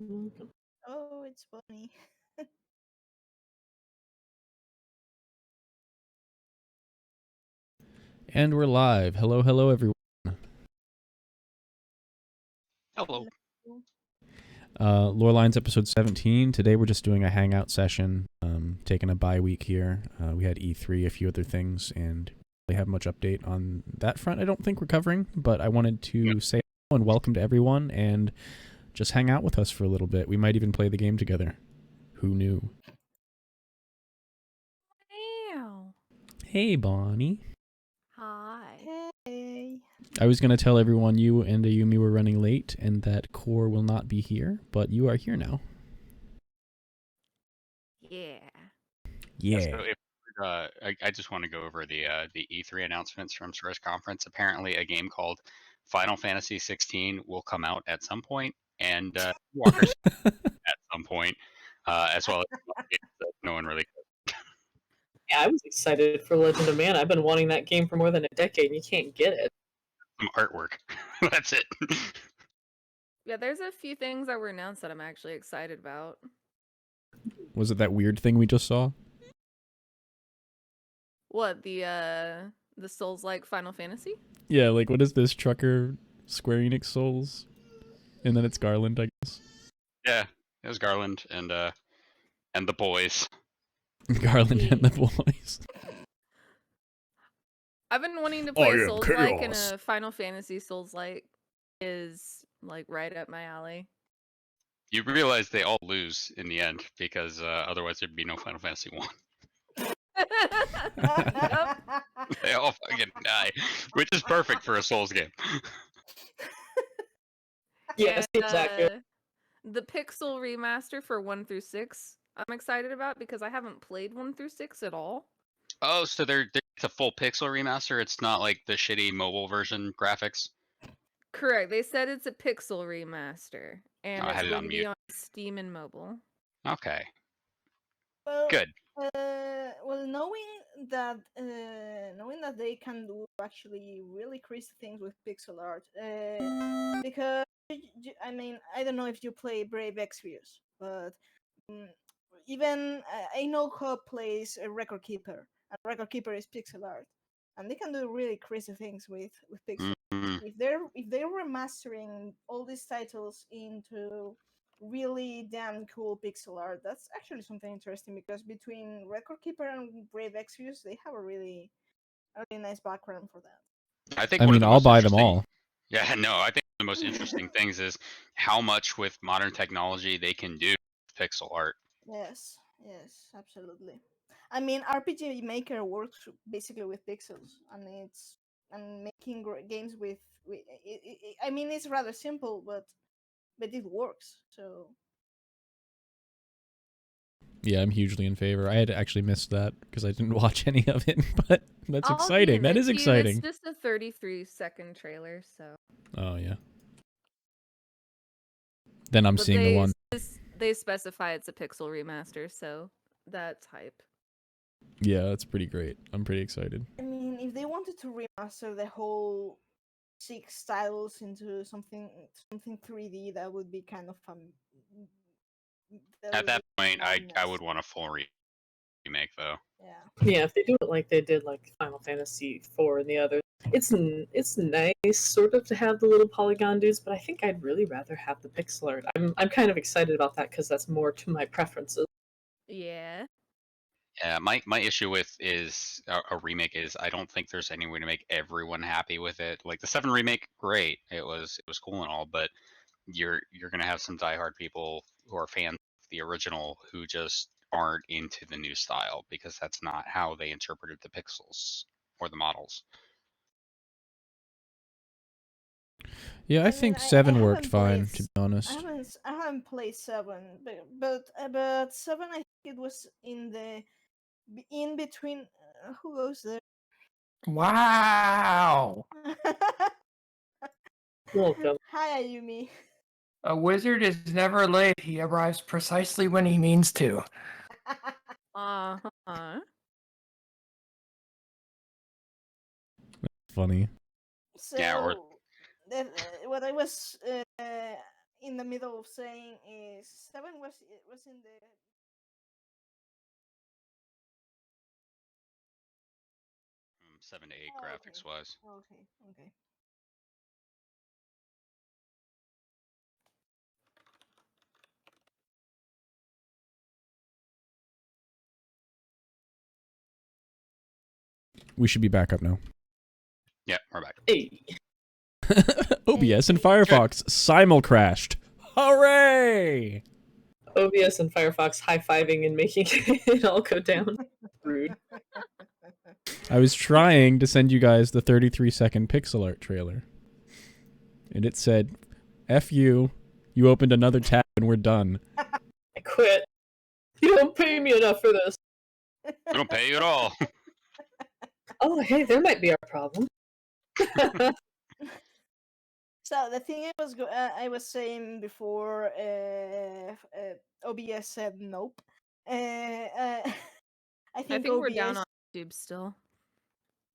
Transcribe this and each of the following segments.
Oh, it's funny. And we're live. Hello, hello, everyone. Hello. Lorelines episode 17. Today we're just doing a hangout session, taking a bye week here. We had E3, a few other things, and we have much update on that front. I don't think we're covering, but I wanted to say hello and welcome to everyone and just hang out with us for a little bit. We might even play the game together. Who knew? Wow. Hey, Bonnie. Hi. Hey. I was going to tell everyone you and Ayumi were running late and that Core will not be here, but you are here now. Yeah. Yeah. So if, I just want to go over the E3 announcements from Source Conference. Apparently, a game called Final Fantasy 16 will come out at some point, and Walker's at some point, as well as games that no one really. Yeah, I was excited for Legend of Mana. I've been wanting that game for more than a decade, and you can't get it. Some artwork. That's it. Yeah, there's a few things that were announced that I'm actually excited about. Was it that weird thing we just saw? What, the Souls-like Final Fantasy? Yeah, like what is this Trucker Square Enix Souls? And then it's Garland, I guess. Yeah, it was Garland and the boys. Garland and the boys. I've been wanting to play I am Souls-like, and chaos. a Final Fantasy Souls-like is like right up my alley. You realize they all lose in the end because otherwise there'd be no Final Fantasy 1. Yep. They all fucking die, which is perfect for a Souls game. Yes, And, exactly. the Pixel remaster for 1 through 6, I'm excited about because I haven't played 1 through 6 at all. Oh, so it's a full pixel remaster. It's not like the shitty mobile version graphics. Correct. They said it's a Pixel remaster, and Oh, I it's had it going on to be mute. on Steam and mobile. Okay, Well, good. knowing that they can do actually really crazy things with pixel art, because I mean, I don't know if you play Brave Exvius, but even I know how plays a Record Keeper, and Record Keeper is pixel art, and they can do really crazy things with pixel. Mm-hmm. If they're remastering all these titles into really damn cool pixel art, that's actually something interesting, because between Record Keeper and Brave Exvius, they have a really nice background for that. I think I one of mean, the I'll most buy them interesting. all. Yeah, no, I think the most interesting things is how much with modern technology they can do with pixel art. Yes, absolutely. I mean, RPG Maker works basically with pixels, and making games with I mean, it's rather simple, but it works. So Yeah, I'm hugely in favor. I had actually missed that because I didn't watch any of it, but that's I'll exciting. give That it is to you. exciting. It's just a 33-second trailer, so. Oh, yeah. Then I'm But seeing the one. they specify it's a pixel remaster, so that's hype. Yeah, that's pretty great. I'm pretty excited. I mean, if they wanted to remaster the whole 6 titles into something 3D, that would be kind of fun. At that point, I would want a full remake though. Yeah. Yeah, if they do it like they did like Final Fantasy IV and the others, it's nice sort of to have the little polygon dudes, but I think I'd really rather have the pixel art. I'm kind of excited about that because that's more to my preferences. Yeah. Yeah, my issue with is a remake is I don't think there's any way to make everyone happy with it. Like the 7 remake, great, it was cool and all, but you're gonna have some diehard people who are fans of the original who just aren't into the new style because that's not how they interpreted the pixels or the models. Yeah, I think 7 worked fine, to be honest. I haven't played 7, but 7, I think it was in between. Who goes there? Wow! Welcome. Hi, Ayumi. A wizard is never late. He arrives precisely when he means to. Uh-huh. Funny. So Yeah, or what I was in the middle of saying is 7 was in the 7 to 8 Oh, graphics wise. okay. We should be back up now. Yeah, we're back. Hey. OBS and Firefox simul-crashed. Hooray! OBS and Firefox high-fiving and making it all go down. Rude. I was trying to send you guys the 33-second pixel art trailer. And it said, F you, you opened another tab and we're done. I quit. You don't pay me enough for this. I don't pay you at all. Oh, hey, there might be our problem. So the thing I was saying before, OBS said nope. I I think think OBS. we're down on YouTube still.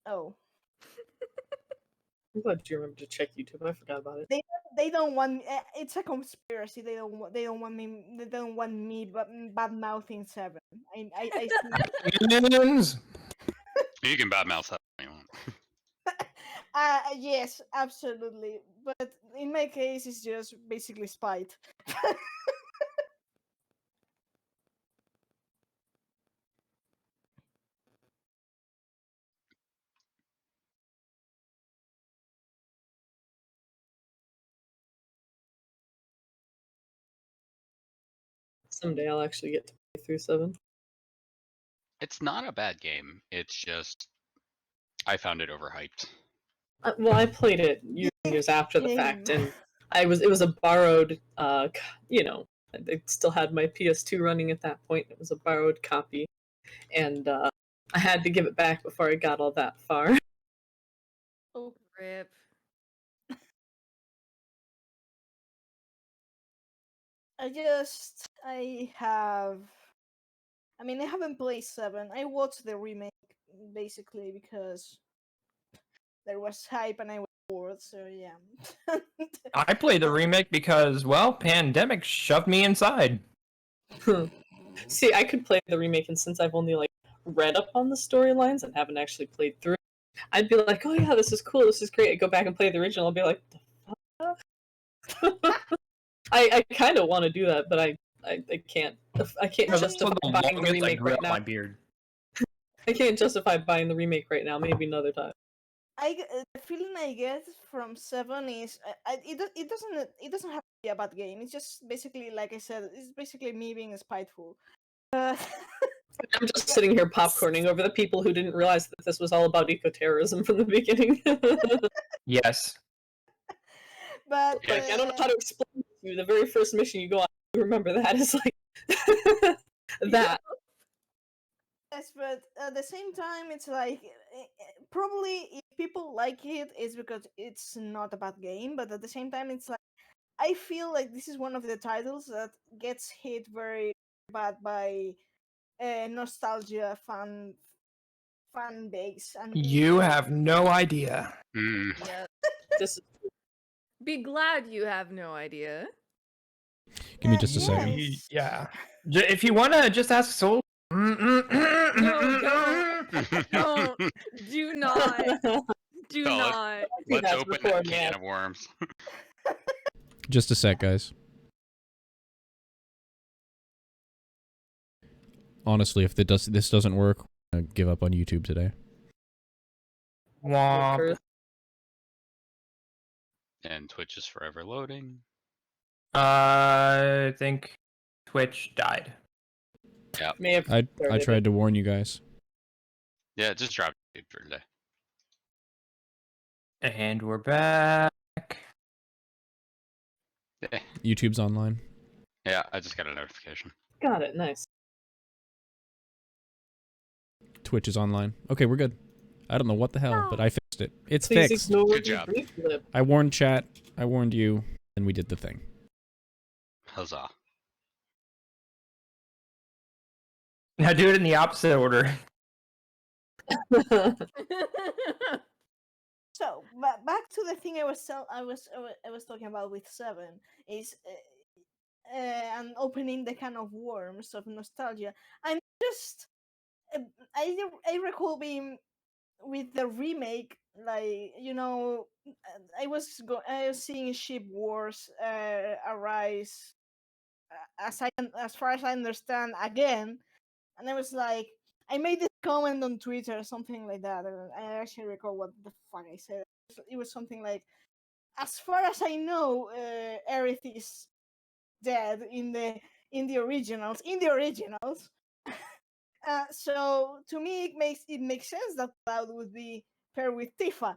Oh, I'm glad you remembered to check YouTube. I forgot about it. they don't want. It's a conspiracy. They don't want. They don't want me. They don't want me. But bad mouthing 7. I see. Millions. You can badmouth that if you want. Yes, absolutely. But in my case, it's just basically spite. Someday I'll actually get to play through 7. It's not a bad game. It's just I found it overhyped. Well, I played it years after the fact, and it was a borrowed. I still had my PS2 running at that point. It was a borrowed copy, and I had to give it back before I got all that far. Oh, rip. I haven't played 7. I watched the remake basically because there was hype and I was bored, so yeah. I played the remake because, well, pandemic shoved me inside. See, I could play the remake, and since I've only read up on the storylines and haven't actually played through, I'd be like, oh yeah, this is cool, this is great. I go back and play the original, I'll be like, the fuck? I kind of want to do that, but I can't. I can't justify buying the remake right now. My beard. I can't justify buying the remake right now. Maybe another time. The feeling I get from 7 is it doesn't have to be a bad game. It's just basically, like I said, it's basically me being spiteful. I'm just sitting here popcorning over the people who didn't realize that this was all about eco-terrorism from the beginning. Yes. But I don't know how to explain it to you. The very first mission you go on, you remember that is that. Yes, but at the same time, it's probably if people like it, it's because it's not a bad game. But at the same time, it's I feel like this is one of the titles that gets hit very bad by nostalgia fan base. And You have no idea. Yep. This Be glad you have no idea. Give me just a second. Yes. Yeah. If you want to just ask Soul. No, don't. Do not. Do No, not. Let's that's open before that me. can of worms. Just a sec, guys. Honestly, if this doesn't work, I'm gonna give up on YouTube today. Womp. And Twitch is forever loading. I think Twitch died. may have I tried to warn you guys. Yeah, just drop it for today. And we're back. Yeah. YouTube's online. Yeah, I just got a notification. Got it. Nice. Twitch is online. Okay, we're good. I don't know what the hell, but I fixed it. It's Please fixed. ignore Good the job. brief lip. I warned chat. I warned you, and we did the thing. Huzzah. Now do it in the opposite order. So back to the thing I was talking about with 7 is and opening the can of worms of nostalgia. I'm just I recall being with the remake, like I was seeing Ship Wars arise as far as I understand again, and I was like, I made this comment on Twitter or something like that. And I actually recall what the fuck I said. It was something like, as far as I know, Aerith is dead in the originals. So to me, it makes sense that Cloud would be paired with Tifa.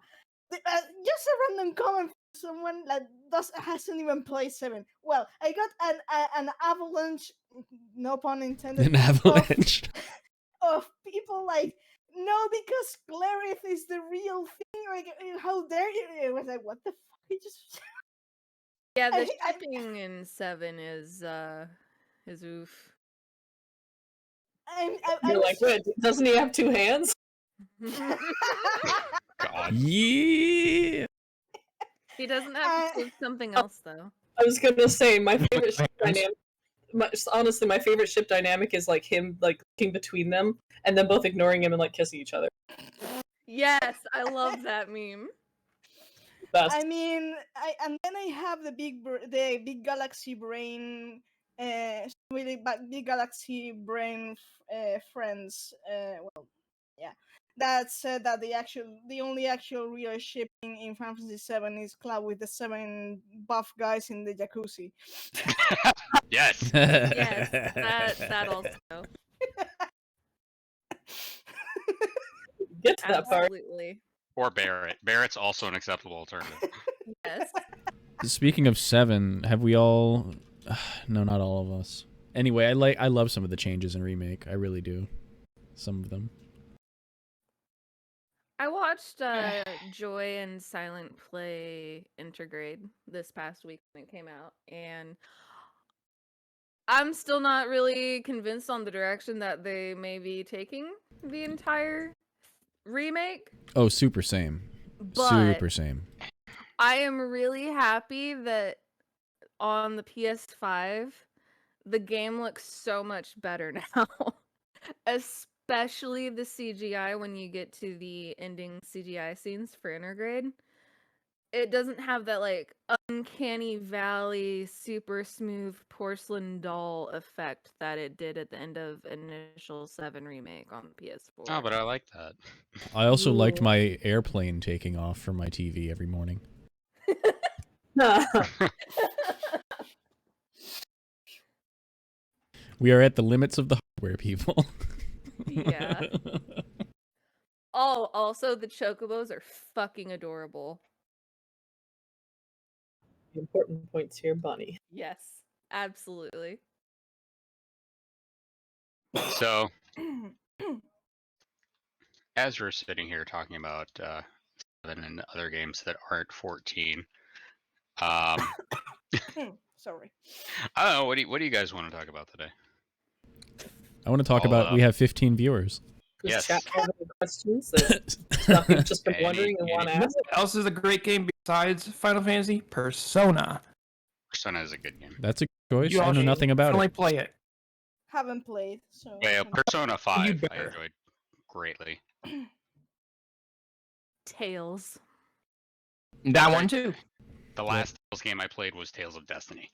Just a random comment from someone that hasn't even played 7. Well, I got an avalanche, no pun intended, An avalanche. of people like, no, because Clarith is the real thing. Like, how dare you? It was like, what the fuck? He just Yeah, the shipping in 7 is oof. You're like, wait, doesn't he have 2 hands? God. Yeah. He doesn't have to do something else though. I was gonna say my favorite ship dynamic. Honestly, my favorite ship dynamic is like him like looking between them and then both ignoring him and like kissing each other. Yes, I love that meme. Best. I mean, and then I have the big galaxy brain, really big galaxy brain friends. Well, yeah, that said that the only actual real shipping in Final Fantasy 7 is Cloud with the 7 buff guys in the jacuzzi. Yes. Yes, that also. Get to that part. Absolutely. Or Barrett. Barrett's also an acceptable alternative. Yes. Speaking of 7, have we all? No, not all of us. Anyway, I love some of the changes in remake. I really do. Some of them. I watched Joy and Silent play Intergrade this past week when it came out, and I'm still not really convinced on the direction that they may be taking the entire remake. Oh, super same. But Super same. I am really happy that on the PS5, the game looks so much better now. Especially the CGI when you get to the ending CGI scenes for Intergrade. It doesn't have that like uncanny valley, super smooth porcelain doll effect that it did at the end of Initial 7 remake on the PS4. Oh, but I like that. I also liked Ooh. my airplane taking off from my TV every morning. We are at the limits of the hardware, people. Yeah. Oh, also the chocobos are fucking adorable. The important points here, Bunny. Yes, absolutely. So, as we're sitting here talking about 7 and other games that aren't 14, Sorry. I don't know. What do you guys want to talk about today? I want to talk All about we have 15 viewers. Does Yes. chat have any questions that stuff you've just been Any- wondering and want to ask? What else is a great game besides Final Fantasy? Persona. Persona is a good game. That's a choice. You I all know should nothing about only it. play it. Haven't played, so. Yeah, Persona 5 I better. enjoyed greatly. Tails. That one too. The last Tales game I played was Tales of Destiny.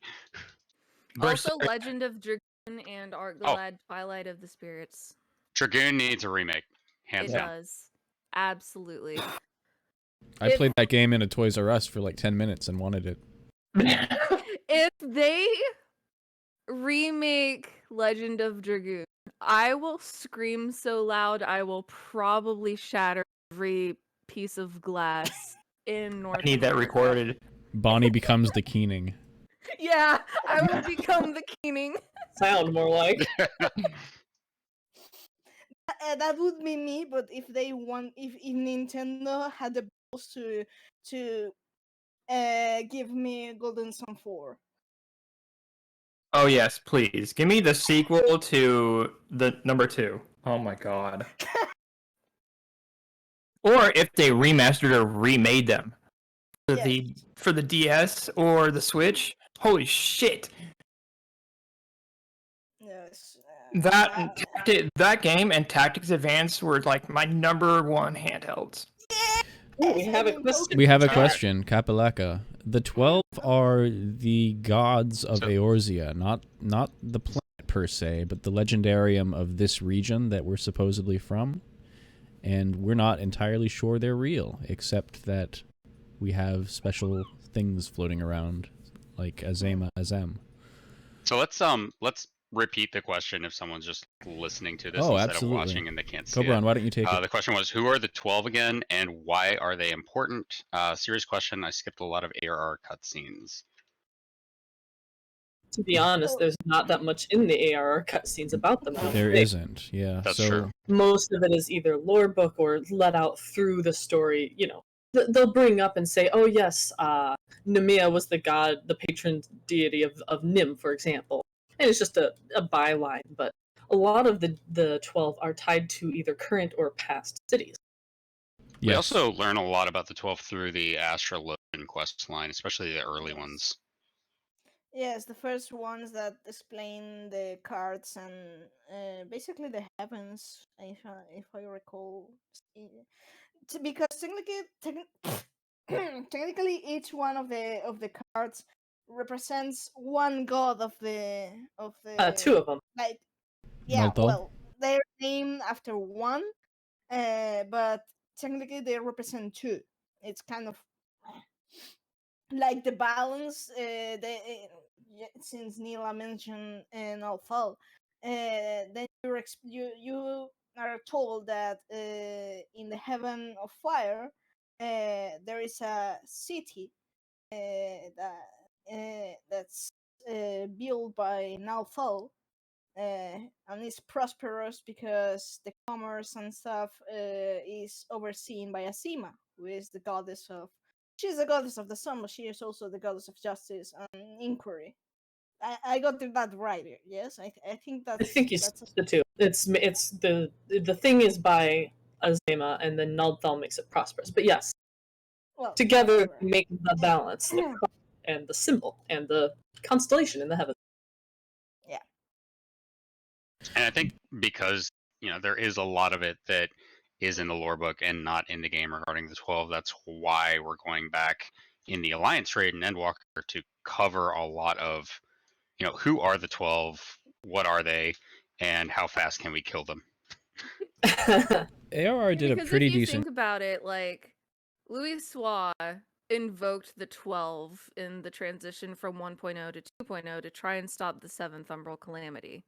Also, Legend of Dragoon and Artgalad Twilight of the Spirits. Dragoon needs a remake, hands It down. does. Absolutely. I played that game in a Toys R Us for like 10 minutes and wanted it. If they remake Legend of Dragoon, I will scream so loud I will probably shatter every piece of glass in North I need that America. recorded. Bonnie becomes the Keening. Yeah, I will become the Keening. Sound more like. That would be me, but if Nintendo had the balls to give me Golden Sun 4. Oh yes, please. Give me the sequel to the number 2. Oh my god. or if they remastered or remade them for Yes. the DS or the Switch. Holy shit! Yes. That game and Tactics Advance were like my #1 handhelds. Ooh, we have a mean, question. We have a Chat. question, Kapaleka. The 12 are the gods of So- Eorzea, not the planet per se, but the legendarium of this region that we're supposedly from. And we're not entirely sure they're real, except that we have special things floating around, like Azem. So let's repeat the question if someone's just listening to this Oh, instead absolutely. of watching and they can't see Cobran, it. why don't you take it? The question was, who are the 12 again, and why are they important? Serious question. I skipped a lot of ARR cutscenes. To be honest, there's not that much in the ARR cutscenes about them. I don't There think. isn't, yeah. That's so true. Most of it is either lore book or let out through the story. You know, they'll bring up and say, "Oh yes, Nemea was the god, the patron deity of Nim, for example," and it's just a byline. But a lot of the 12 are tied to either current or past cities. We yes. also learn a lot about the 12 through the Astra Logan quest line, especially the early ones. Yes, the first ones that explain the cards and basically the heavens, if I recall. Because technically each one of the cards represents one god of the Two of them. like yeah, Naltal? well, they're named after one, but technically they represent two. It's kind of like the balance. Since Nila mentioned Alfal, then you are told that in the heaven of fire, there is a city that's built by Nalfal, and it's prosperous because the commerce and stuff is overseen by Asima, who is the goddess of. She's the goddess of the sun, but she is also the goddess of justice and inquiry. I got that right. Yes, I think I think you that's the two. It's the thing is by Azema, and then Naldthal makes it prosperous. But yes, well together whatever. they make the balance, the cross and the symbol and the constellation in the heavens. Yeah. And I think because, there is a lot of it that is in the lore book and not in the game regarding the 12, that's why we're going back in the Alliance raid and Endwalker to cover a lot of, who are the 12, what are they, and how fast can we kill them? ARR did a Because pretty if you decent. think about it, like Louis Swa invoked the 12 in the transition from 1.0 to 2.0 to try and stop the 7th Umbral Calamity.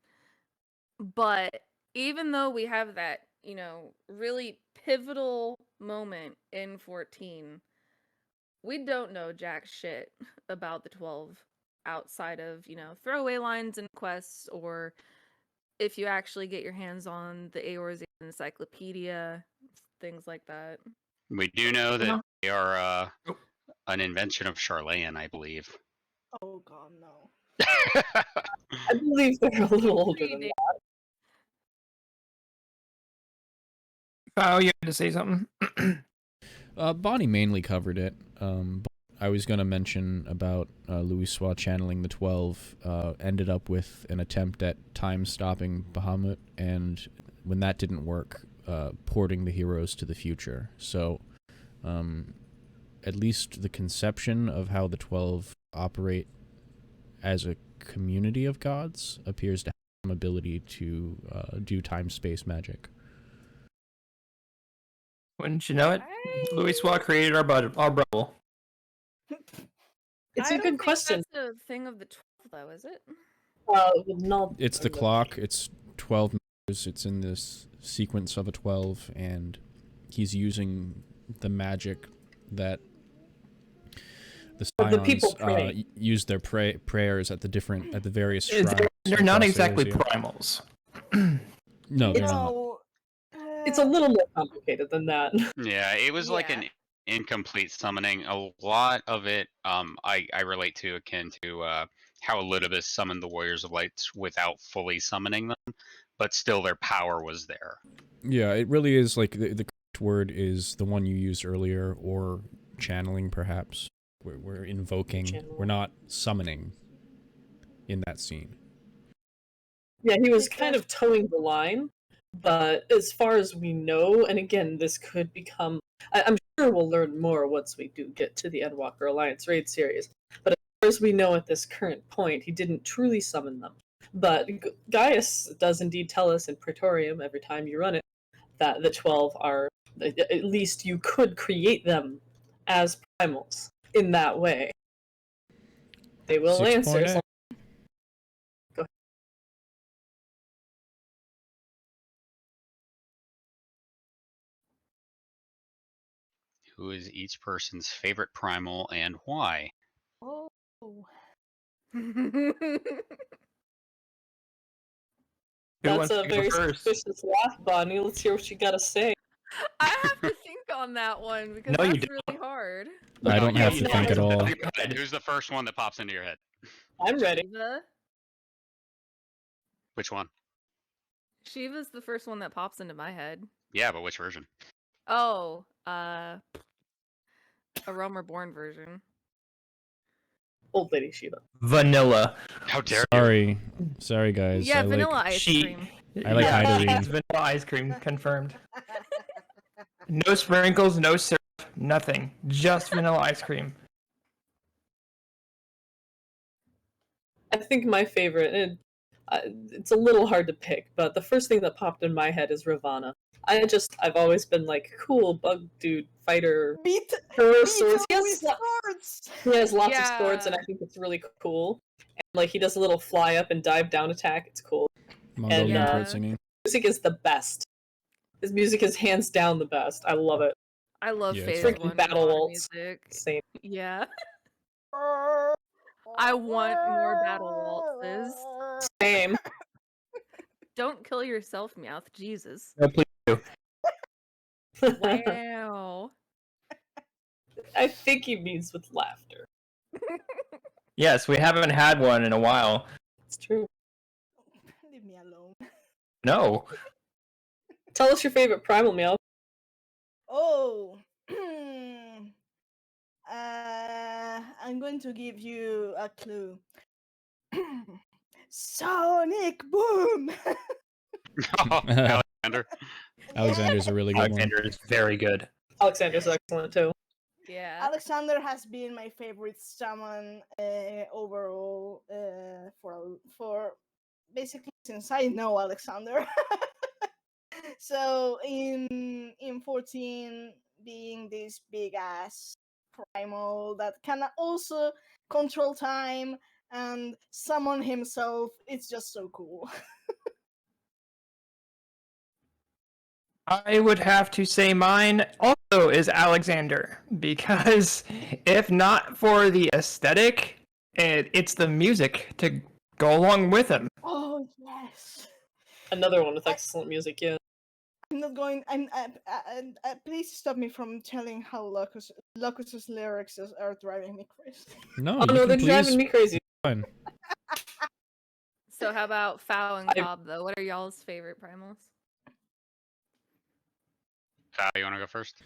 But even though we have that, really pivotal moment in 14, we don't know jack shit about the 12 outside of, throwaway lines and quests, or if you actually get your hands on the Eorzea Encyclopedia, things like that. We do know that they are an invention of Charlene, I believe. Oh god, no. I believe they're a little older than that. Oh, you had to say something. Bonnie mainly covered it. But I was going to mention about Louis Swa channeling the 12. Ended up with an attempt at time-stopping Bahamut, and when that didn't work, porting the heroes to the future. So, at least the conception of how the 12 operate as a community of gods appears to have some ability to do time-space magic. Wouldn't you know it? Louis Swa created our bubble. It's I a don't good think question. That's a thing of the 12, though, is it? No, It's the clock. It's 12 numbers. It's in this sequence of a 12, and he's using the magic that the The people Scions pray. use their prayers at the various shrines. They're not across exactly Eorzea. primals. No, they're not. No, It's a little more complicated than that. Yeah, it was like Yeah. an incomplete summoning. A lot of it, I relate to akin to how Elidibus summoned the Warriors of Light without fully summoning them, but still their power was there. Yeah, it really is like the word is the one you used earlier, or channeling, perhaps. We're invoking. Channeling. We're not summoning in that scene. Yeah, he was kind of towing the line, but as far as we know, and again, this could become... I'm sure we'll learn more once we do get to the Endwalker Alliance raid series, but as far as we know at this current point, he didn't truly summon them. But Gaius does indeed tell us in Praetorium, every time you run it, that the 12 are... At least you could create them as primals in that way. They will 6.8. answer. As long... Go ahead. Who is each person's favorite primal and why? Oh. Who That's wants a to go very first? suspicious laugh, Bonnie. Let's hear what you gotta say. I have to think on that one because No, you that's really hard. I don't yeah, have you to don't. think at all. Who's the first one that pops into your head? I'm ready. Shiva? Which one? Shiva's the first one that pops into my head. Yeah, but which version? Oh, a Realm Reborn version. Old Lady Shiva. Vanilla. How dare you? Sorry, guys. Yeah, I vanilla like, ice She- cream. I like Hydorine. Vanilla ice cream, confirmed. No sprinkles, no syrup, nothing. Just vanilla ice cream. I think my favorite, and it's a little hard to pick, but the first thing that popped in my head is Ravana. I've always been like, cool, bug dude, fighter, Beat swords. him with swords! He has lots of swords, and Yeah. I think it's really cool. And like, he does a little fly up and dive down attack. It's cool. Mongolian Yeah. throat singing. Music is the best. His music is hands down the best. I love it. I love Yeah, Phase it's freaking 1 battle Ravana waltz. music. Same. Yeah. I want more battle waltzes. Same. Don't kill yourself, Meowth. Jesus. No, please do. Wow. I think he means with laughter. Yes, we haven't had one in a while. It's true. Leave me alone. No. Tell us your favorite primal, Meow. Oh. I'm going to give you a clue. Sonic Boom! Oh, Alexander. Alexander's a really good one. Alexander is very good. Alexander's excellent too. Yeah. Alexander has been my favorite summon overall for basically since I know Alexander. So in 14 being this big ass primal that can also control time and summon himself, it's just so cool. I would have to say mine also is Alexander, because if not for the aesthetic, it's the music to go along with him. Oh yes. Another one with excellent music, yeah. I'm not going. Please stop me from telling how Locus's lyrics are driving me crazy. No, Oh you no, can they're please. driving me crazy. Fine. So how about Fow and Cobb, though? What are y'all's favorite primals? Fal, you want to go first?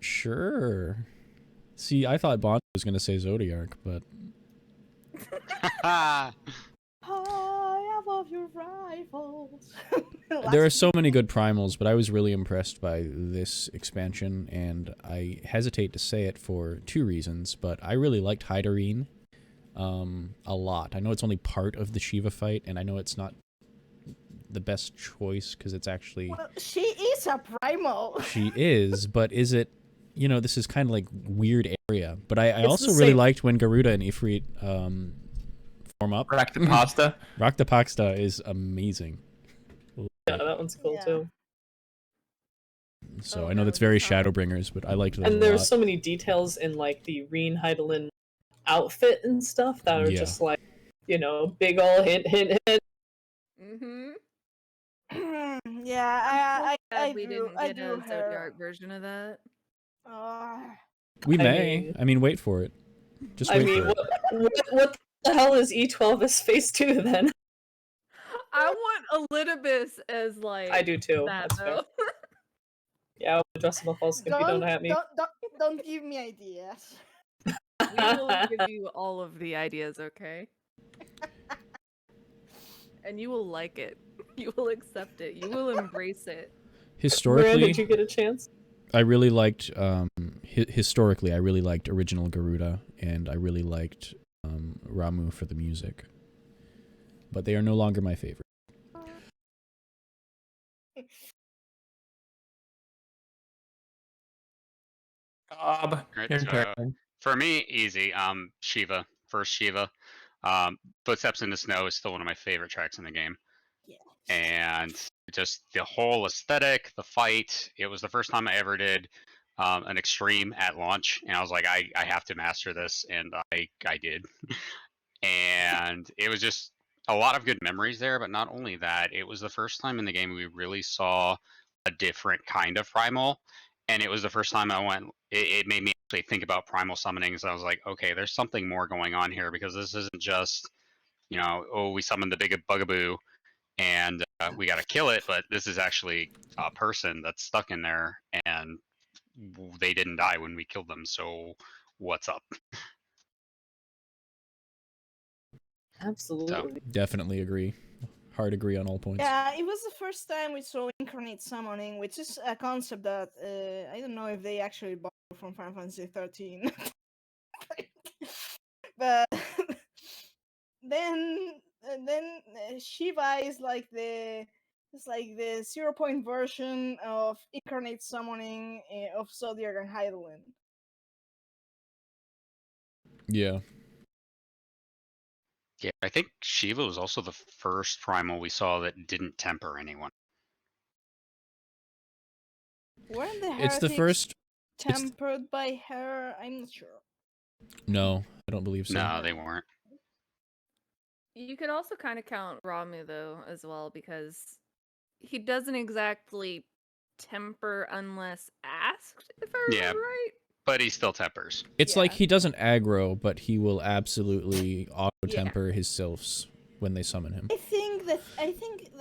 Sure. See, I thought Bond was going to say Zodiac, but High above your rivals. there are so many good primals, but I was really impressed by this expansion, and I hesitate to say it for two reasons, but I really liked Hydorine a lot. I know it's only part of the Shiva fight, and I know it's not the best choice because it's actually... Well, she is a primal. She is, but is it... You know, this is kind of like weird area, but I It's also the really same. liked when Garuda and Ifrit form up. Rack the pasta. Rock the Paksta is amazing. Yeah, that one's cool Yeah. too. So Oh, I know no, that's very it's not. Shadowbringers, but I liked those a And there's lot. so many details in like the Reen Heidelin outfit and stuff that are Yeah. just like, you know, big ol' hint, hint, hint. Mm-hmm. Yeah, I we do. didn't I get do a her. Zodiac version of that. We I may. mean- I mean, wait for it. Just I wait mean, for it. what the hell is E12 as Phase 2 then? I want Elidibus as like I do too. that That's fair. though. Yeah, I'll dress up a false if you don't at me. Don't give me ideas. We will give you all of the ideas, okay? And you will like it. You will accept it. You will embrace it. Historically, Miranda, did you get a chance? I really liked historically I really liked original Garuda, and I really liked Ramu for the music. But they are no longer my favorite. Bob, Right, your so, turn. for me, easy. Shiva, first Shiva. Footsteps in the Snow is still one of my favorite tracks in the game. Yeah. And just the whole aesthetic, the fight. It was the first time I ever did an extreme at launch, and I was like, I have to master this, and I did. And it was just a lot of good memories there. But not only that, it was the first time in the game we really saw a different kind of primal, and it was the first time I went. It made me actually think about primal summonings. I was like, okay, there's something more going on here, because this isn't just, oh, we summoned the big bugaboo and we got to kill it, but this is actually a person that's stuck in there, and they didn't die when we killed them. So what's up? Absolutely. Definitely agree. Hard agree on all points. Yeah, it was the first time we saw incarnate summoning, which is a concept that I don't know if they actually borrowed from Final Fantasy 13. But then Shiva is like the 0-point version of incarnate summoning of Zodiac and Hydaelyn. Yeah. Yeah, I think Shiva was also the first primal we saw that didn't temper anyone. Weren't the It's the heretics first. tempered by her? I'm not sure. No, I don't believe so. No, they weren't. You could also kind of count Ramu, though, as well, because he doesn't exactly temper unless asked, if I Yeah. remember right. But he still tempers. It's Yeah. like he doesn't aggro, but he will absolutely auto-temper his sylphs when they summon him. I think the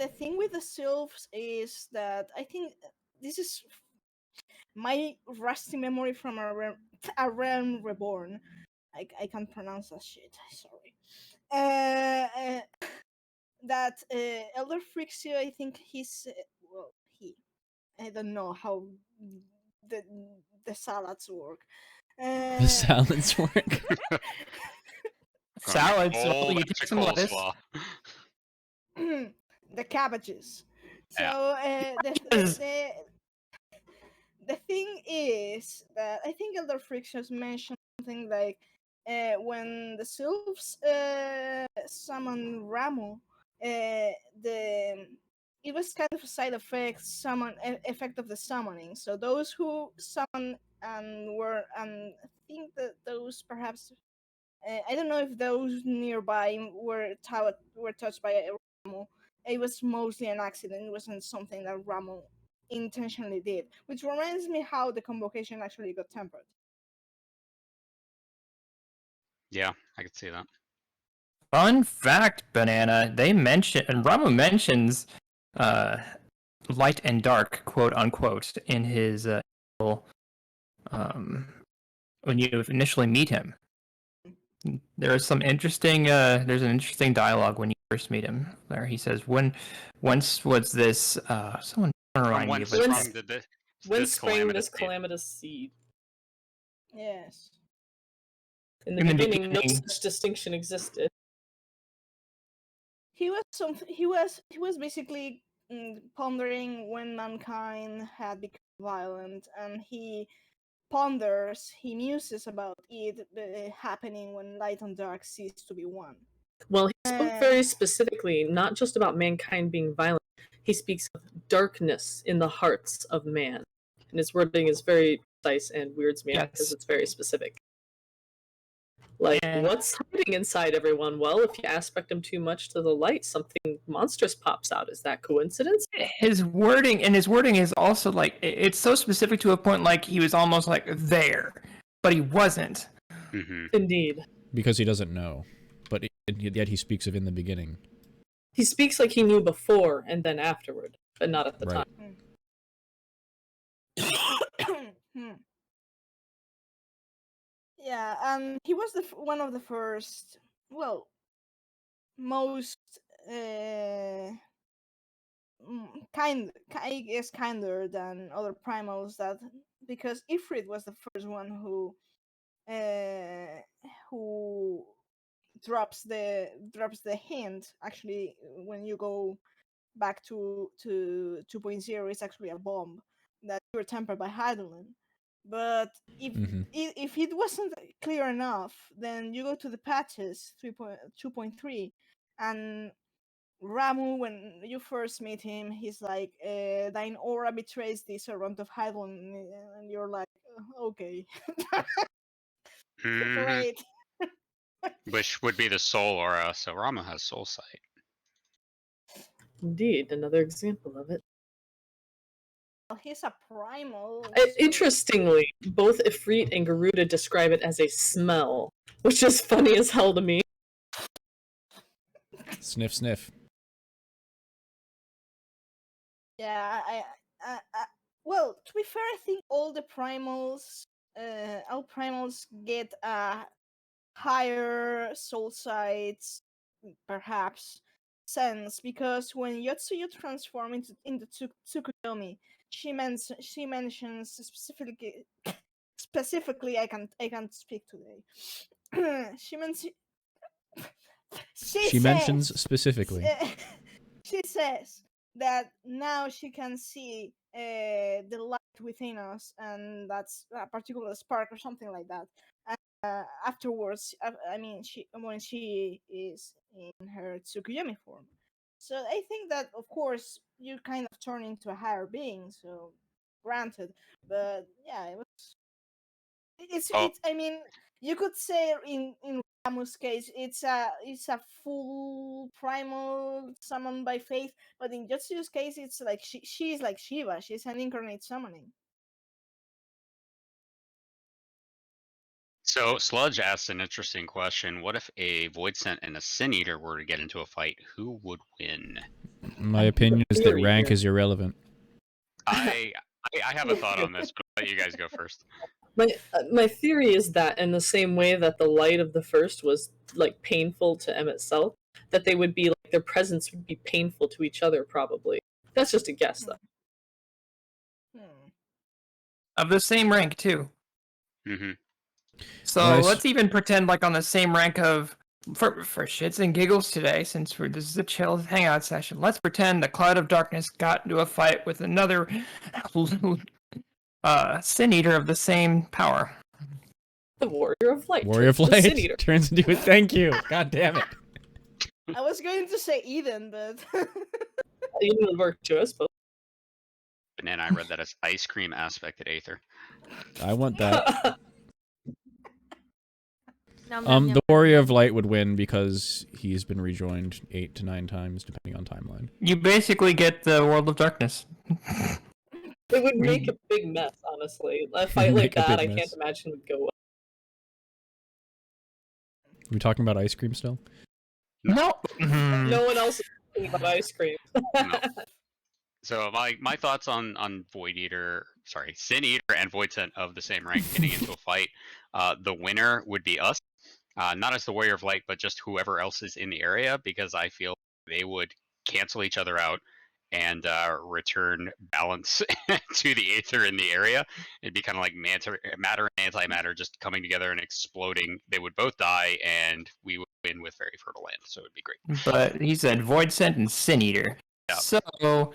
thing with the sylphs is that I think this is my rusty memory from a realm reborn. I can't pronounce that shit. Sorry. That Elder Frixio, I think he's I don't know how the the salads work. The salads work. Salads, well, Whole you extra take some lettuce. coleslaw. The cabbages. So Yeah. the thing is that I think Elder Frixos mentioned something like when the sylphs summon Ramu, it was kind of a side effect effect of the summoning. So those who summon and I think that those perhaps I don't know if those nearby were touched by Ramu. It was mostly an accident. It wasn't something that Ramu intentionally did, which reminds me how the convocation actually got tempered. Yeah, I could see that. Fun fact, Banana, they mention, and Ramu mentions light and dark, quote unquote, in his when you initially meet him. There's some interesting there's an interesting dialogue when you first meet him. There he says, once was this someone remind me of When it. did When sprang this seed? calamitous seed? Yes. In the beginning, no such distinction existed. He was basically pondering when mankind had become violent, and he muses about it happening when light and dark cease to be one. Well, he spoke very specifically, not just about mankind being violent. He speaks of darkness in the hearts of man. And his wording is very precise and weirds me out because it's very specific. Like, what's hiding inside everyone? Well, if you aspect him too much to the light, something monstrous pops out. Is that coincidence? His wording is also like, it's so specific to a point like he was almost like there, but he wasn't. Mm-hmm. Indeed. Because he doesn't know, but yet he speaks of in the beginning. He speaks like he knew before and then afterward, but not at the time. Hmm. Yeah, he was one of the first, well, most I guess kinder than other primals, that because Ifrit was the first one who drops the hint. Actually, when you go back to 2.0, it's actually a bomb that you were tempered by Heidelin. But if it wasn't clear enough, then you go to the patches 3.2.3, and Ramu, when you first meet him, he's like, "Thine aura betrays the servant of Heidelin," and you're like, "Okay, Mhm. great." Which would be the soul aura, so Rama has soul sight. Indeed, another example of it. Well, he's a primal. Interestingly, both Ifrit and Garuda describe it as a smell, which is funny as hell to me. Sniff, sniff. Yeah, well, to be fair, I think all primals get a higher soul sights, perhaps, sense, because when Yotsuyu transforms into Tsukuyomi, she mentions specifically, I can't speak today. She mentions specifically. She says that now she can see the light within us, and that's a particular spark or something like that. And afterwards, I mean, when she is in her Tsukuyomi form. So I think that, of course, you kind of turn into a higher being. So, granted, but yeah, Oh, it's. I mean, you could say in Ramu's case, it's a full primal summoned by faith, but in Jotsu's case, it's like she's like Shiva. She's an incarnate summoning. so Sludge asked an interesting question. What if a Void Scent and a Sin Eater were to get into a fight? Who would win? My opinion is that rank is irrelevant. I have a thought on this, but I'll let you guys go first. My theory is that in the same way that the light of the first was like painful to M itself, that they would be like their presence would be painful to each other. Probably that's just a guess, though. Of the same rank too. Mm-hmm. So Nice. let's even pretend like on the same rank of for shits and giggles today, since this is a chill hangout session. Let's pretend the Cloud of Darkness got into a fight with another Sin Eater of the same power. The Warrior of Light. Warrior of turns to Sin Light Eater. turns into it. Thank you. God damn it. I was going to say Eden, but Even would work too, I suppose. Banana, I read that as ice cream aspected Aether. I want that. Nom, nom, The nom. Warrior of Light would win because he's been rejoined 8 to 9 times, depending on timeline. You basically get the World of Darkness. It would make a big mess, honestly. A fight like Make a that, big I can't mess. imagine would go well. Are we talking about ice cream still? No. No one else is thinking about ice cream. No. So my thoughts on Sin Eater and Void Scent of the same rank getting into a fight. The winner would be us, not as the Warrior of Light, but just whoever else is in the area, because I feel they would cancel each other out and return balance to the Aether in the area. It'd be kind of like matter and antimatter just coming together and exploding. They would both die, and we would win with very fertile land. So it'd be great. But he said Void Scent and Sin Eater. Yeah. So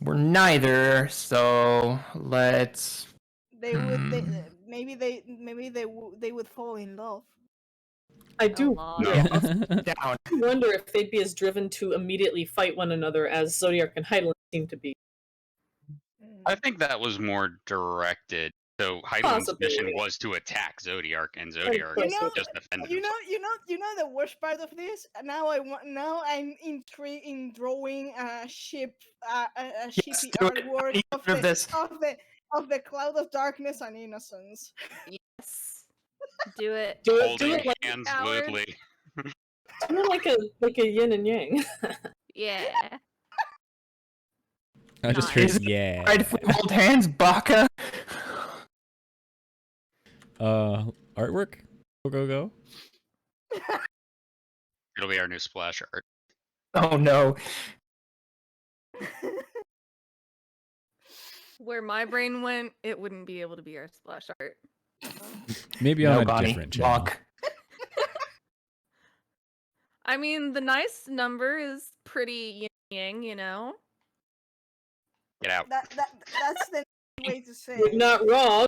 we're neither. So let's. they would. Maybe they would fall in love. I do lot. No. Down. wonder if they'd be as driven to immediately fight one another as Zodiac and Heidelin seem to be. I think that was more directed. So Heidelin's Possibly. mission was to attack Zodiark, and Zodiark You know- just defended You himself. know the worst part of this. Now I'm intrigued in drawing a ship, a shippy do it. artwork I of need the, this. of the Cloud of Darkness and Innocence. Yes. Do it. Do Holding it like hands Coward. loosely. like a yin and yang. Yeah. I just Nice. heard, yeah. Right, if we hold hands, Baka. Artwork? Go. It'll be our new splash art. Oh no. Where my brain went, it wouldn't be able to be our splash art. Maybe No, on a Bonnie. different channel. Bonk. I mean, the nice number is pretty yin yang, Get out. That's the way to say You're it. not wrong.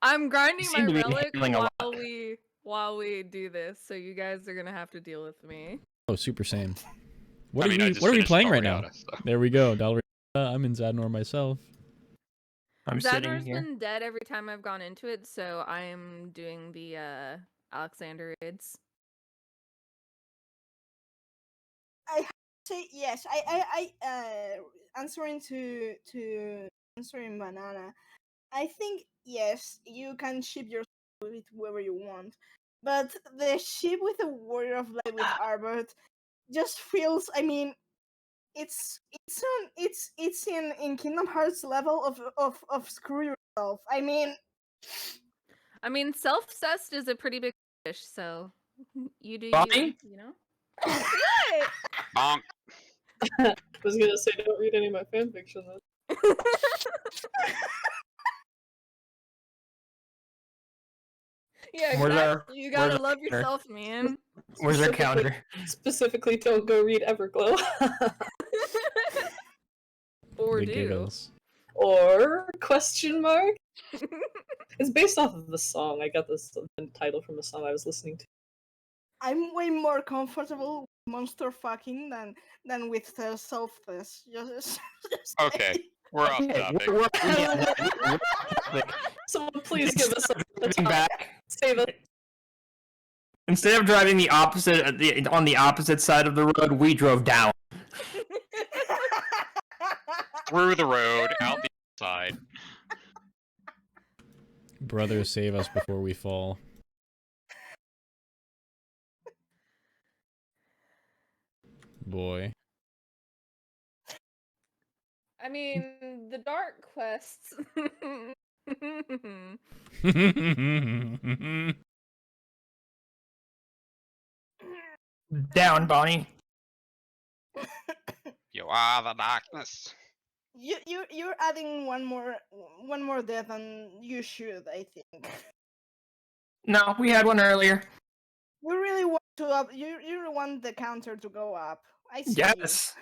I'm grinding You my seem to be relic handling a lot. while we do this, so you guys are gonna have to deal with me. Oh, Super Saiyan. I What are we finished playing right now? Dalriada, so. There we go. I'm in Zadnor myself. I'm sitting Zadnor's here. been dead every time I've gone into it, so I am doing the Alexander raids. I say yes. I answering to answering Banana. I think yes, you can ship your with whoever you want, but the ship with the Warrior of Light with Arbot just feels. I mean, it's in Kingdom Hearts level of screw yourself. I mean, Self-cessed is a pretty big fish, so you do Bonnie? you. Bonk. I was gonna say, don't read any of my fanfiction then. Yeah, Where's our- exactly. You gotta where's our love counter? yourself, man. Where's our Specifically- counter? Specifically, don't go read Everglow. Or The do. giggles. Or question mark? It's based off of the song. I got this the title from a song I was listening to. I'm way more comfortable with monster fucking than with self-this. Just Okay, we're off Okay, topic. we're off topic. Someone please give us something to Driving talk. back. Save us. Instead of driving the opposite on the opposite side of the road, we drove down. Through the road, out the side. Brothers, save us before we fall. Boy. I mean, the dark quests. Down, Bonnie. You are the darkness. You're adding one more death than you should. I think No, we had one earlier. you really want to up. You really want the counter to go up. I see. Yes.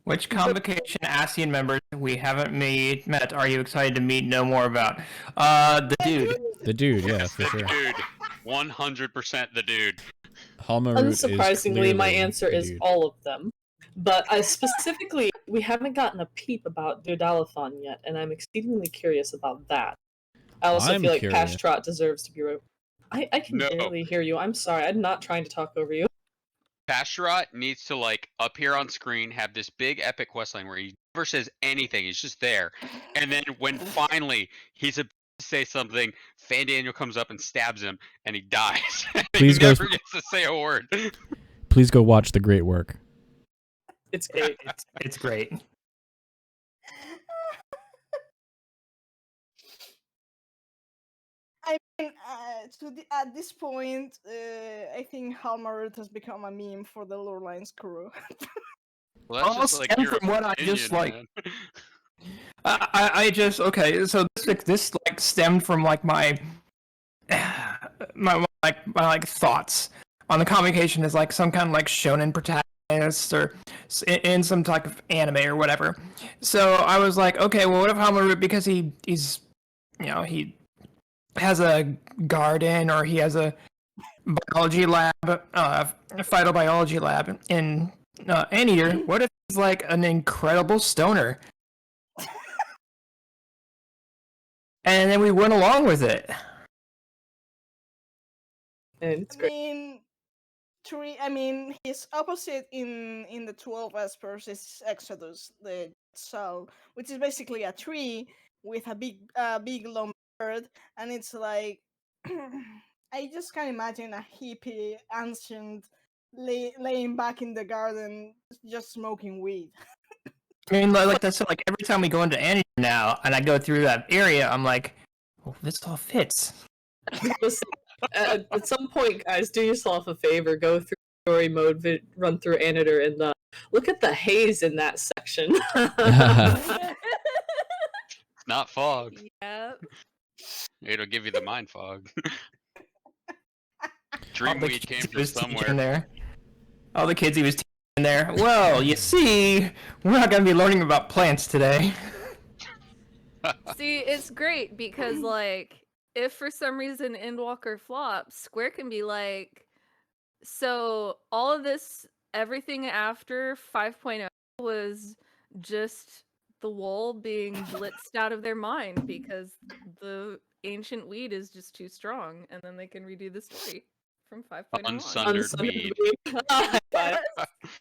Which convocation ASEAN members we haven't met are you excited to meet know more about? The dude. The dude, yeah, for The sure. dude. 100% the dude. Halmarut is Unsurprisingly, my clearly answer the is dude. all of them. But I specifically, we haven't gotten a peep about Dodalathon yet, and I'm exceedingly curious about that. I also I'm feel like curious. Pashtrot deserves to be wrote. I can No. barely hear you. I'm sorry. I'm not trying to talk over you. Pashterat needs to appear on screen, have this big epic questline where he never says anything, he's just there. And then when finally he's about to say something, Fandaniel comes up and stabs him and he dies. Please he go- never gets to say a word. Please go watch the great work. It's great. It's great. I mean, at this point, I think Halmarut has become a meme for the Lorelines crew. Well, that's All just stem your from what I just, opinion, like- man. I just okay. So this stemmed from my thoughts on the convocation as some kind of shonen protagonist or in some type of anime or whatever. So I was like, okay, well, what if Halmarut, because he's he has a garden or he has a biology lab, phytobiology lab in Anteater. What if he's an incredible stoner? And then we went along with it. And it's I great. mean, I mean, his opposite in the 12 Espers is Exodus, the Soul, which is basically a tree with a big long bird, and it's like I just can't imagine a hippie ancient laying back in the garden just smoking weed. I mean, like that's like every time we go into Annie now, and I go through that area, I'm like, oh, this all fits. Listen, at some point, guys, do yourself a favor. Go through story mode, run through Anitor, and look at the haze in that section. Not fog. Yep. It'll give you the mind fog. All the Dreamweed kids came he from was teaching somewhere. there. All the kids he was teaching there. Well, you see, we're not going to be learning about plants today. See, it's great because, like, if for some reason Endwalker flops, Square can be like, so all of this, everything after 5.0 was just the wall being blitzed out of their mind because the ancient weed is just too strong, and then they can redo the story from 5.0 on. Unsundered weed. Yes.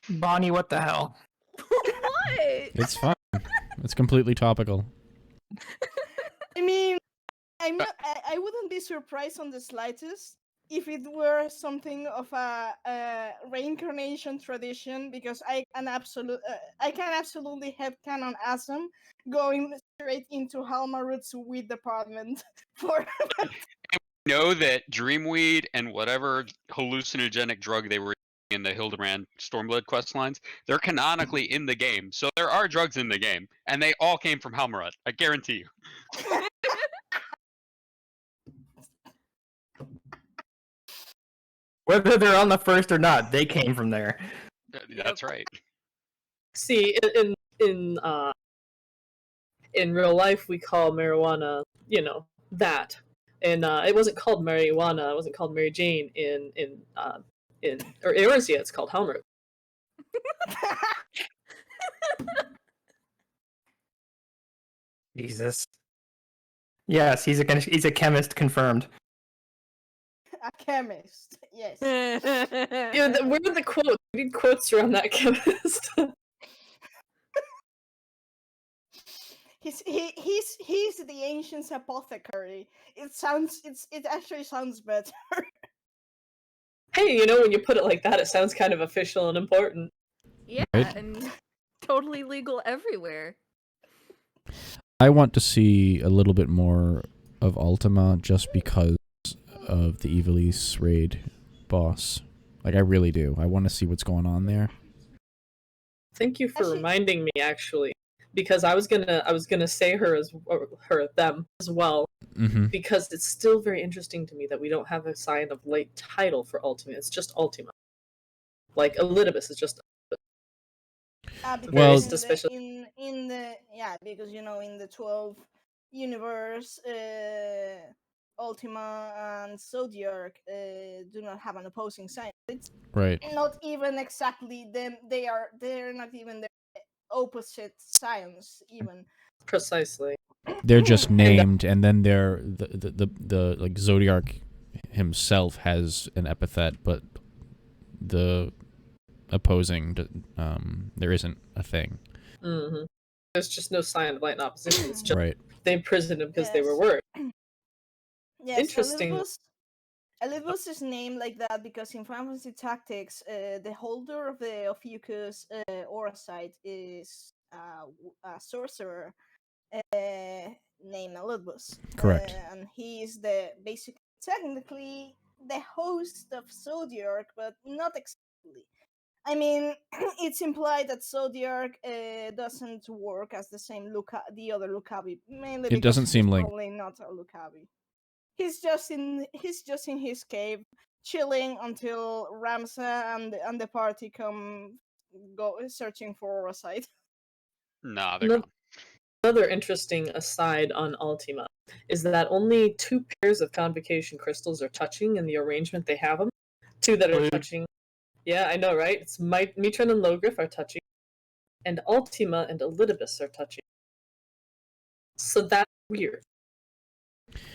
Bonnie, what the hell? What? It's fine. It's completely topical. I mean, I wouldn't be surprised on the slightest if it were something of a reincarnation tradition, because I can absolutely have canon Asm going straight into Halmarut's weed department for. Know that Dreamweed and whatever hallucinogenic drug they were in the Hildebrand Stormblood quest lines, they're canonically in the game. So there are drugs in the game, and they all came from Halmarut. I guarantee you. Whether they're on the first or not, they came from there. That's right. See, in real life, we call marijuana, that, and it wasn't called marijuana. It wasn't called Mary Jane in Eorzea. It's called Helmut. Jesus. Yes, he's a chemist confirmed. A chemist, yes. Yeah, where are the quotes? We need quotes around that chemist. He's the ancient's apothecary. It actually sounds better. Hey, when you put it like that, it sounds kind of official and important. Yeah, Right. and totally legal everywhere. I want to see a little bit more of Ultima just because of the Evilise raid boss. Like, I really do. I want to see what's going on there. Thank you for Actually- reminding me, actually, because I was gonna say them as well, Mm-hmm. because it's still very interesting to me that we don't have a sign of late title for Ultima. It's just Ultima. Like Elidibus is just. Because Well- suspicious. because in the 12 universe, Ultima and Zodiark do not have an opposing sign. It's Right. not even exactly them. They're not even the opposite signs even. Precisely. They're just named, and then they're the like Zodiark himself has an epithet, but the opposing there isn't a thing. Mm-hmm. There's just no sign of light and opposition. It's just Right. they imprisoned him because they were Yes. worried. Yes, Interesting. Elidibus is named like that because in Final Fantasy Tactics, the holder of the Ophiuchus aura site is a sorcerer named Elidibus. Correct. And he is technically the host of Zodiark, but not exactly. I mean, it's implied that Zodiarc doesn't work as the same the other Lucavi, mainly It because doesn't seem he's like- probably not a Lucavi. He's just in his cave, chilling until Ramsa and the party go searching for a site. Nah, they're No- gone. Another interesting aside on Ultima is that only 2 pairs of convocation crystals are touching in the arrangement they have them. 2 that are Rude. touching. Yeah, I know, right? It's Mitran and Logriff are touching, and Ultima and Elidibus are touching. So that's weird.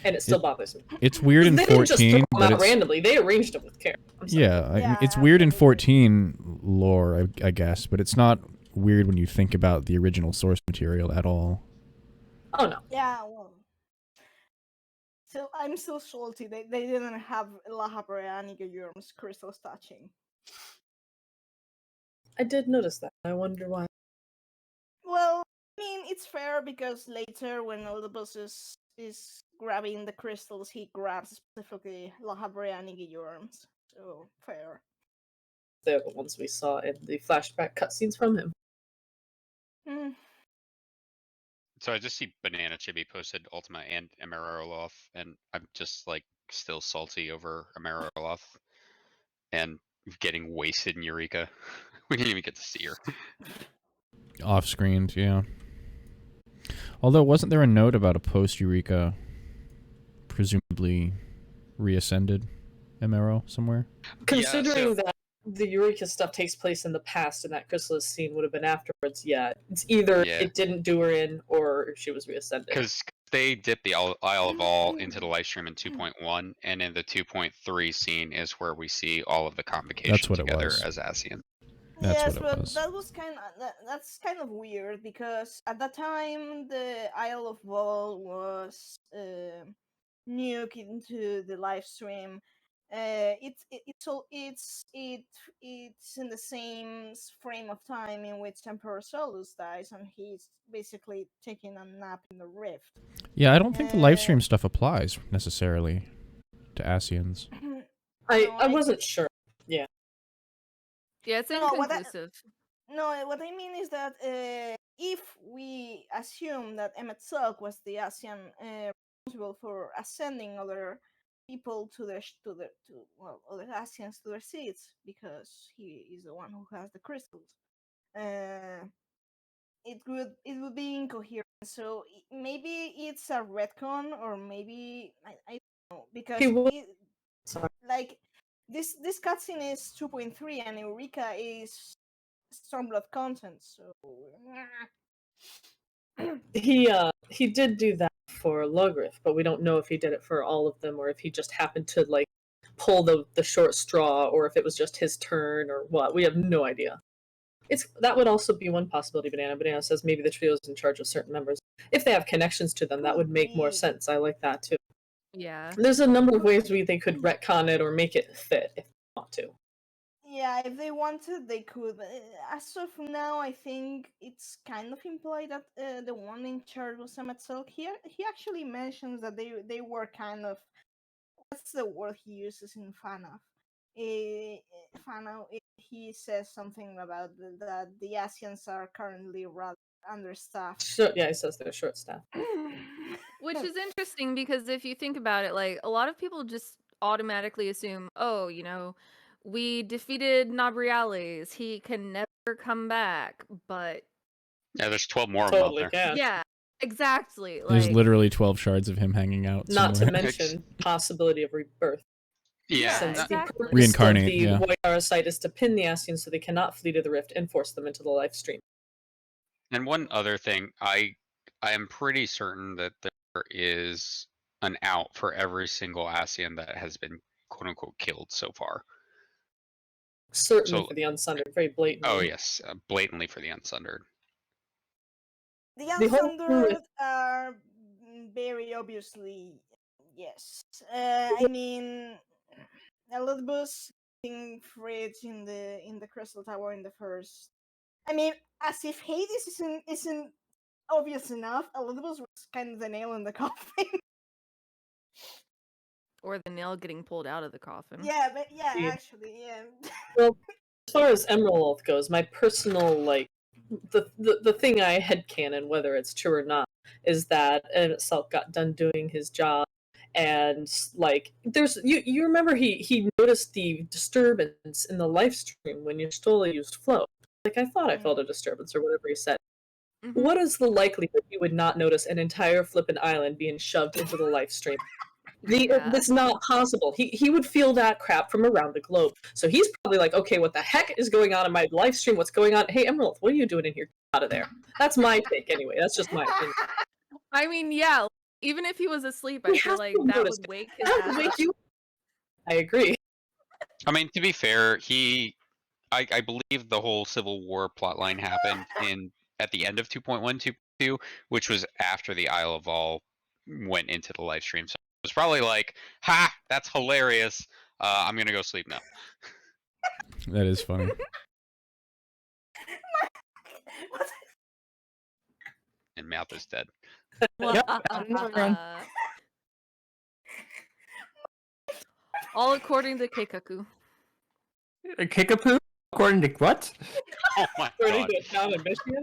And it still bothers me. It's weird in They didn't just 14, throw them but out it's randomly. They arranged them with care. I'm sorry. yeah, it's Yeah, weird in absolutely. 14 lore, I guess, but it's not weird when you think about the original source material at all. Oh no. Yeah, well. So I'm so salty they didn't have La Habrea and Yorm's crystals touching. I did notice that. I wonder why. Well, mean, it's fair because later when Olympus is grabbing the crystals, he grabs specifically Lahabrea and Iggy. So fair. They're the ones we saw in the flashback cutscenes from him. Hmm. So I just see Banana Chibi posted Ultima and Amarylov, and I'm just like still salty over Amarylov and getting wasted in Eureka. We didn't even get to see her. Off-screened, yeah. Although, wasn't there a note about a post-Eureka, presumably reascended MRO somewhere? Considering that the Eureka stuff takes place in the past and that Chrysalis scene would have been afterwards, it's either it didn't do her in or she was reascended. Because they dipped the Isle of All into the live stream in 2.1, and in the 2.3 scene is where we see all of the convocation together as Ascian. Yes, but that's kind of weird because at that time the Isle of Vol was nuked into the live stream. It's in the same frame of time in which Emperor Solus dies, and he's basically taking a nap in the rift. Yeah, I don't think the live stream stuff applies necessarily to Ascians. I wasn't sure. Yeah. Yeah, it's inconclusive. What I mean is that if we assume that Emmet Silk was the Ascian responsible for ascending other people to other Ascians to their seats, because he is the one who has the crystals, it would be incoherent. So maybe it's a retcon, or maybe I don't know, because like this cutscene is 2.3 and Eureka is Stormblood content, so he did do that for Logrith, but we don't know if he did it for all of them or if he just happened to like pull the short straw, or if it was just his turn or what. We have no idea. That would also be one possibility. Banana says maybe the trio is in charge of certain members. If they have connections to them, that would make more sense. I like that too. Yeah. There's a number of ways they could retcon it or make it fit if they want to. Yeah, if they wanted, they could. But as of now, I think it's kind of implied that the one in charge was Emmet Silk. He actually mentions that they were kind of, what's the word he uses in FANAF? FANAF, he says something about that the Ascians are currently rather understaffed. Yeah, he says they're short-staffed. Which is interesting because if you think about it, like a lot of people just automatically assume, oh, we defeated Nabriales, he can never come back, but yeah, there's 12 more of them out there. Yeah, exactly. There's literally 12 shards of him hanging out Not somewhere. to mention possibility of rebirth. Yeah, since exactly. the purpose Reincarnate, of the yeah. Voidara site is to pin the Ascians so they cannot flee to the rift and force them into the live stream. And one other thing, I am pretty certain that there is an out for every single Ascian that has been quote unquote killed so far. Certainly for the Unsundered, very blatantly. Oh yes, blatantly for the Unsundered. The Unsundered are very obviously, yes. I mean, Elizabeth being freed in the Crystal Tower in the first. I mean, as if Hades isn't obvious enough, Elizabeth was kind of the nail in the coffin. Or the nail getting pulled out of the coffin. Yeah, but actually, yeah. Well, as far as Emerald goes, my personal the thing I headcanon, whether it's true or not, is that Emmet Silk got done doing his job, and there's you remember he noticed the disturbance in the live stream when Y'shtola used flow. I thought I felt a disturbance or whatever he said. Mm-hmm. What is the likelihood he would not notice an entire flippin' island being shoved into the live stream? That's not possible. He would feel that crap from around the globe. So he's probably like, okay, what the heck is going on in my live stream? What's going on? Hey, Emerald, what are you doing in here? Get out of there. That's my take anyway. That's just my opinion. I mean, yeah, even if he was asleep, I feel like that would wake his ass up. I agree. I mean, to be fair, I believe the whole Civil War plotline happened at the end of 2.1, which was after the Isle of All went into the live stream. So it was probably like, ha, that's hilarious. I'm gonna go sleep now. That is funny. and Mouth is dead. Yep, another one. All according to Keikaku. A kickapoo? According to what? Oh my According god. to a town in Michigan.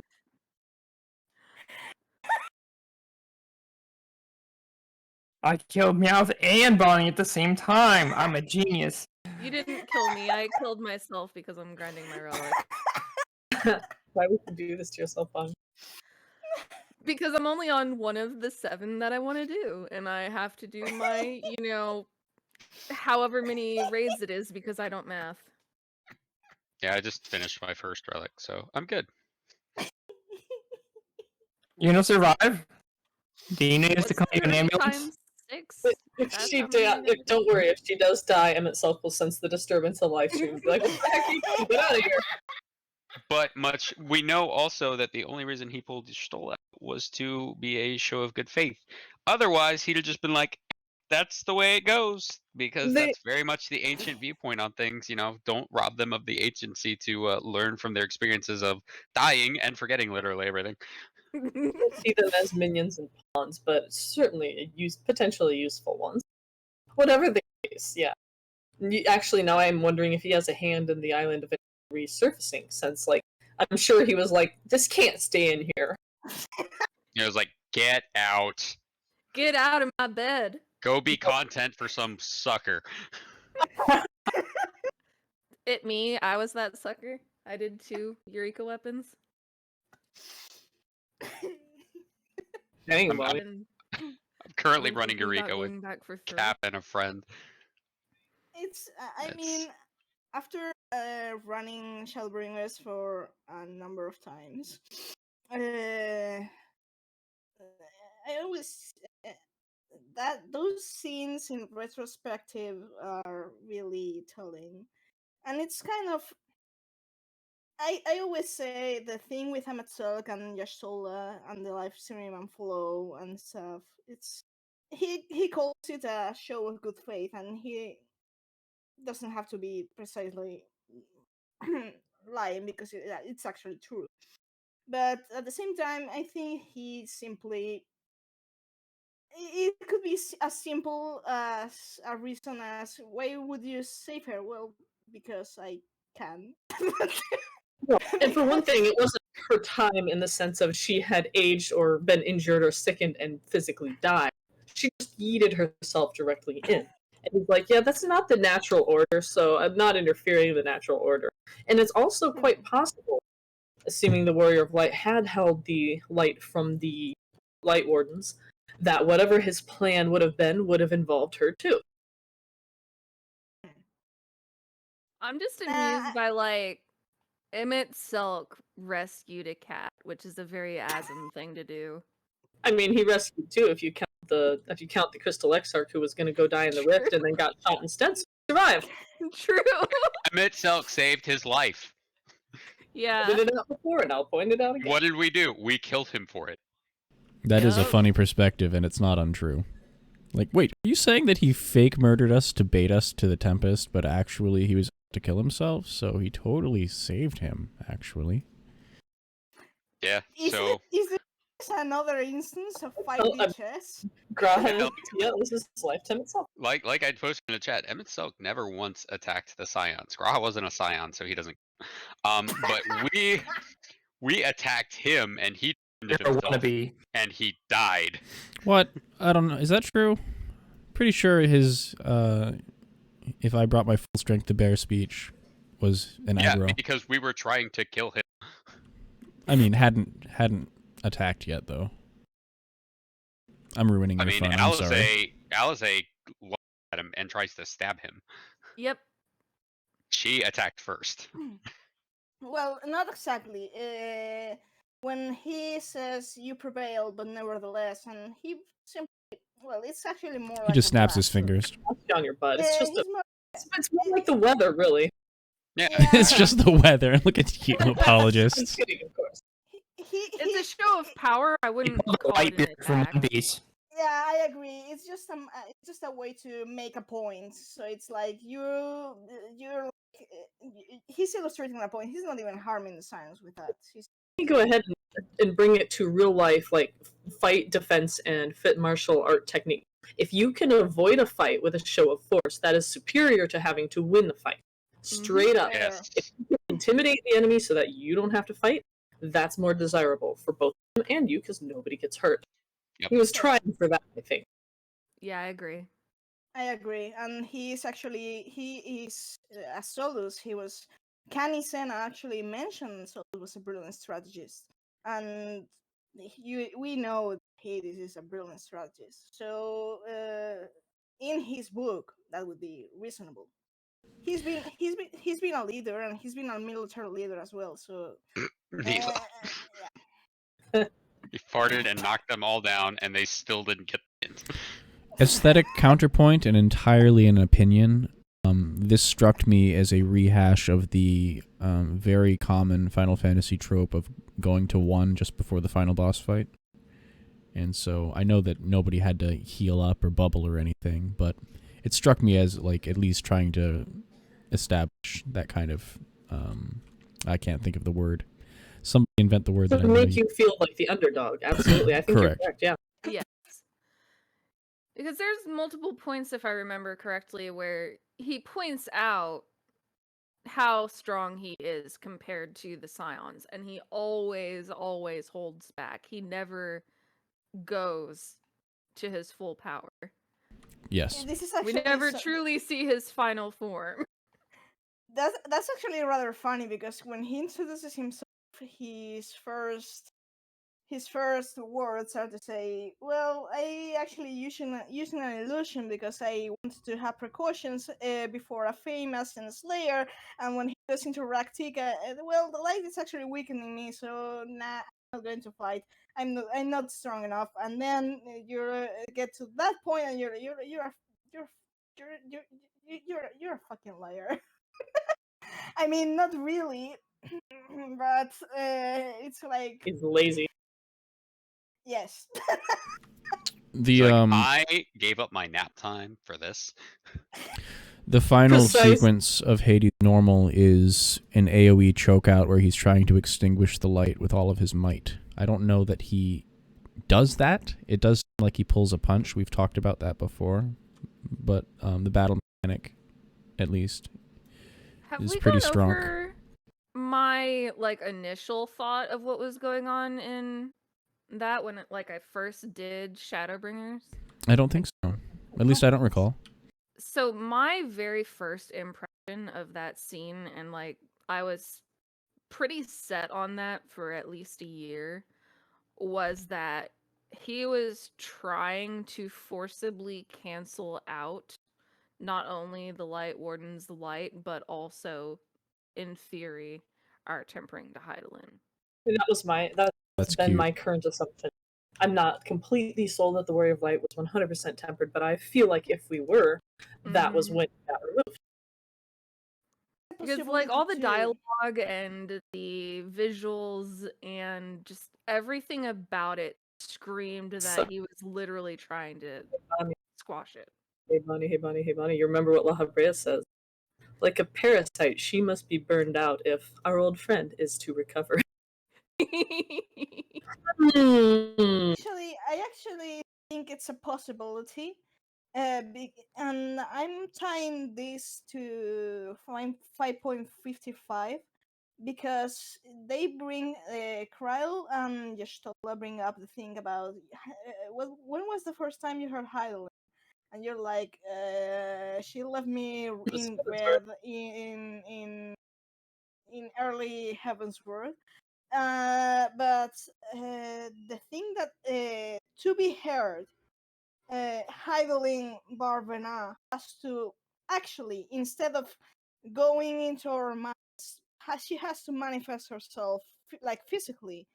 I killed Meowth and Bonnie at the same time. I'm a genius. You didn't kill me. I killed myself because I'm grinding my relic. Why would you do this to yourself, Bonnie? Because I'm only on one of the 7 that I want to do, and I have to do my, however many raids it is because I don't math. Yeah, I just finished my first relic, so I'm good. You gonna survive? Do you need us to What's call you an the ambulance? times 6? If That's she how many I gotta don't do? worry, if she does die, Emmett Self will sense the disturbance of live stream and be like, what the heck are you doing? Get out of here. But we know also that the only reason he pulled Stoll out was to be a show of good faith. Otherwise, he'd have just been like, that's the way it goes, because They- that's very much the ancient viewpoint on things. Don't rob them of the agency to learn from their experiences of dying and forgetting literally everything. see them as minions and pawns, but certainly potentially useful ones. Whatever the case, yeah. Actually, now I'm wondering if he has a hand in the island of resurfacing, since, I'm sure he was like, this can't stay in here. It was like, get out. Get out of my bed. Go be content for some sucker. It me. I was that sucker. I did 2 Eureka weapons. Dang, I'm- Bonnie. And I'm currently I'm running thinking about Eureka with going back for 3. Cap and a friend. It's I It's- mean, after running Shellbringers for a number of times, I always those scenes in retrospective are really telling, and it's kind of. I always say the thing with Amatsulk and Yashtola and the live stream and flow and stuff. It's he calls it a show of good faith, and he doesn't have to be precisely lying because it's actually true. But at the same time, I think he simply. It could be as simple as a reason as why would you save her? Well, because I can. And for one thing, it wasn't her time in the sense of she had aged or been injured or sickened and physically died. She just yeeted herself directly in. And he's like, yeah, that's not the natural order, so I'm not interfering in the natural order. And it's also quite possible, assuming the Warrior of Light had held the light from the Light Wardens, that whatever his plan would have involved her too. I'm just amused by Emmett Selk rescued a cat, which is a very Asm thing to do. I mean, he rescued too. If you count the Crystal Exarch, who was going to go die in the rift and then got shot instead, so he survived. True. Emmett Selk saved his life. Yeah. Pointed it out before, and I'll point it out again. What did we do? We killed him for it. That is a Yup. funny perspective, and it's not untrue. Like, wait, are you saying that he fake murdered us to bait us to the Tempest, but actually he was to kill himself? So he totally saved him, actually. Yeah. Is this another instance of 5D chess? Graham, yeah, this is his lifetime itself. Like I posted in the chat, Emmett Selk never once attacked the Scions. Graha wasn't a Scion, so he doesn't. But we attacked him, and he turned You're a himself, wannabe. and he died. What? I don't know. Is that true? Pretty sure his, if I brought my full strength to bear speech was an aggro. Yeah, because we were trying to kill him. I mean, hadn't attacked yet, though. I'm ruining your fun. I'm sorry. Alize looks at him and tries to stab him. Yep. She attacked first. Well, not exactly. When he says you prevailed, but nevertheless, and he simply, well, it's actually more like He just a snaps his blast. fingers. On your butt. It's just he's more- it's more like the weather, really. Yeah. It's just the weather. Look at you, I'm apologists. kidding, of course. It's a show of power. I wouldn't Call it call it an Whitebeard from attack. One Piece. Yeah, I agree. It's just a way to make a point. So it's like you're like, he's illustrating a point. He's not even harming the science with that. He's me go ahead and bring it to real life, like fight, defense, and fit martial art technique. If you can avoid a fight with a show of force, that is superior to having to win the fight. Straight up. Yes. If you can intimidate the enemy so that you don't have to fight, that's more desirable for both them and you because nobody gets hurt. Yep. He was trying for that, I think. Yeah, I agree. I agree, and he is as Solus. Kanisen actually mentioned Solus was a brilliant strategist, and we know Hades is a brilliant strategist. So in his book, that would be reasonable. He's been a leader, and he's been a military leader as well. So Yeah. He farted and knocked them all down, and they still didn't get the hint. Aesthetic counterpoint and entirely an opinion. This struck me as a rehash of the very common Final Fantasy trope of going to 1 just before the final boss fight. And so I know that nobody had to heal up or bubble or anything, but it struck me as like at least trying to establish that kind of I can't think of the word. Somebody invent the word So that to I know. make you feel like the underdog. Absolutely. I think Correct. you're correct, yeah. Yes. Because there's multiple points, if I remember correctly, where he points out how strong he is compared to the Scions, and he always holds back. He never goes to his full power. Yes. this is We actually never truly see his final form. That's actually rather funny because when he introduces himself, his first words are to say, "Well, I actually using an illusion because I wanted to have precautions before a famous and Slayer." And when he goes into Raktika, well, the light is actually weakening me, so nah, I'm not going to fight. I'm not strong enough. And then you get to that point, and you're a fucking liar. I mean, not really, but it's like He's lazy. yes. The It's like, I gave up my nap time for this. The final Precise. sequence of Hades normal is an AoE chokeout where he's trying to extinguish the light with all of his might. I don't know that he does that. It does seem like he pulls a punch. We've talked about that before. But the battle mechanic, at least, Have is we pretty gone strong. over my initial thought of what was going on in that when I first did Shadowbringers? I don't think so. At least I don't recall. So my very first impression of that scene, and I was pretty set on that for at least a year, was that he was trying to forcibly cancel out not only the Light Warden's light, but also, in theory, our tempering to Hydaelyn. And that's been cute. my current assumption. I'm not completely sold that the Warrior of Light was 100% tempered, but I feel like if we were, that was when it got removed. Because all the dialogue and the visuals and just everything about it screamed that he was literally trying to squash it. Hey Bonnie, hey Bonnie, hey Bonnie. You remember what La Habrea says? Like a parasite, she must be burned out if our old friend is to recover. I actually think it's a possibility. And I'm tying this to 5.55 because they bring Kryl and Yestola bring up the thing about when was the first time you heard Hydaelyn? And you're like, she left me in red in early Heaven's Word. But the thing that to be heard, Hydaelyn Barvena has to actually, instead of going into our minds, she has to manifest herself physically.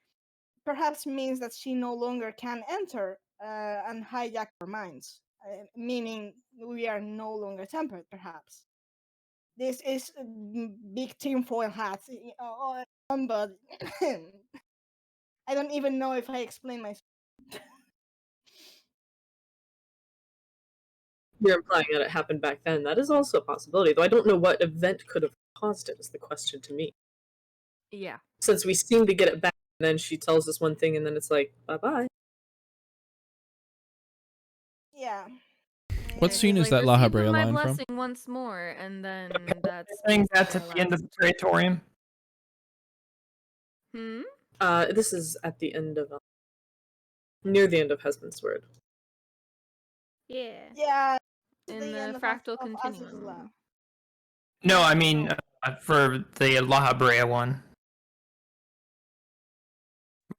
Perhaps means that she no longer can enter and hijack our minds, meaning we are no longer tempered. Perhaps this is big tinfoil hat, but I don't even know if I explain myself. You're implying that it happened back then. That is also a possibility, though I don't know what event could have caused it, is the question to me. Yeah. Since we seem to get it back And then she tells us one thing, and then it's like, bye-bye. Yeah. What And scene She's is like, that La receive Habrea my line from? blessing once more, and then that's I think that's basically at the end of last. the Praetorium. Hmm. This is at the end of near the end of Husband's Word. Yeah. Yeah, In the the end of fractal of Asis's Law. continuum. No, I mean for the La Habrea one,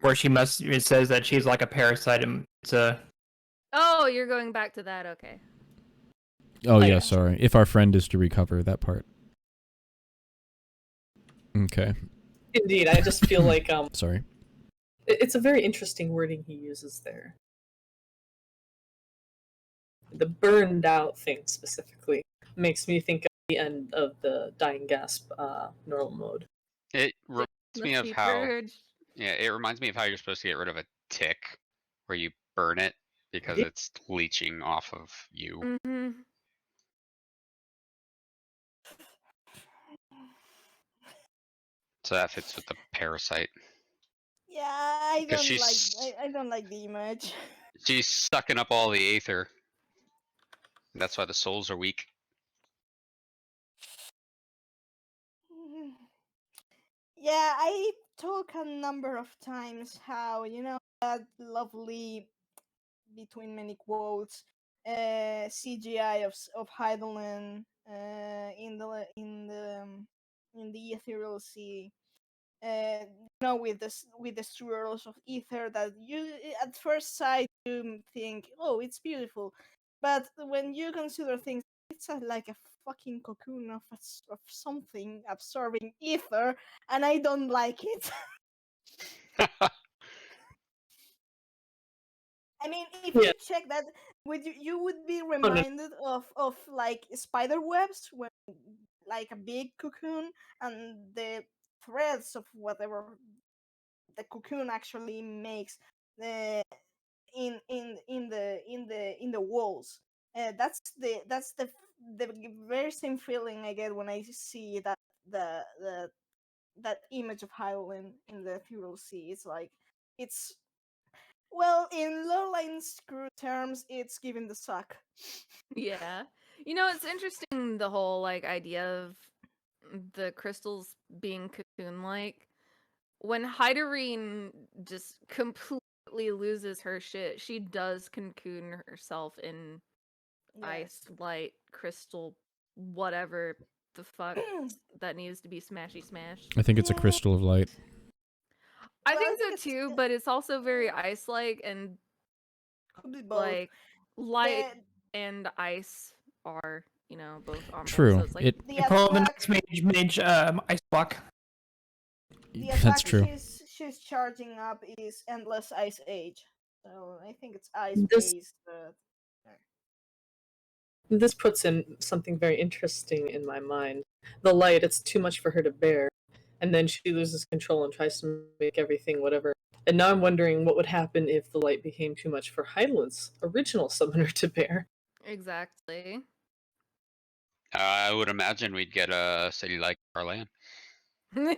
where she must. It says that she's like a parasite, and it's a. Oh, you're going back to that. Okay. Oh, yeah, yeah. sorry. If our friend is to recover, that part. Okay. Indeed, I just feel like Sorry. it's a very interesting wording he uses there. The burned out thing specifically makes me think of the end of the dying gasp neural mode. It reminds me Must of be how purged. it reminds me of how you're supposed to get rid of a tick, where you burn it because it's leeching off of you. Mm-hmm. So that fits with the parasite. Yeah, I 'Cause don't like she's- I don't like the image. She's sucking up all the aether. That's why the souls are weak. Yeah, I talk a number of times how that lovely, between many quotes, CGI of Heidelin in the ethereal sea. With the swirls of ether that you at first sight you think, oh, it's beautiful, but when you consider things, it's like a fucking cocoon of something absorbing ether, and I don't like it. I mean, if Yeah. you check that, you would be no. reminded of like spider webs, when like a big cocoon, and the threads of whatever the cocoon actually makes uh, in the walls. That's the very same feeling I get when I see the that image of Howlin in the ethereal sea. It's like it's well, in lowline screw terms, it's giving the suck. Yeah. It's interesting, the whole like idea of the crystals being cocoon-like. When Heiderine just completely loses her shit, she does cocoon herself in ice, light, crystal, whatever the fuck that needs to be smashy smashed. I think it's a Yeah. crystal of light. I Well, I think think so it's too, but it's also very ice-like, and could be both. like light The and ice are, both on both. True. So it's like the I pull the attack next mage ice block. the That's attack true. she's charging up is Endless Ice Age. So I think it's ice This based. this puts in something very interesting in my mind. The light, it's too much for her to bear, and then she loses control and tries to make everything whatever. And now I'm wondering what would happen if the light became too much for Heidelin's original summoner to bear. exactly. I would imagine we'd get a city like Arlan. Oh,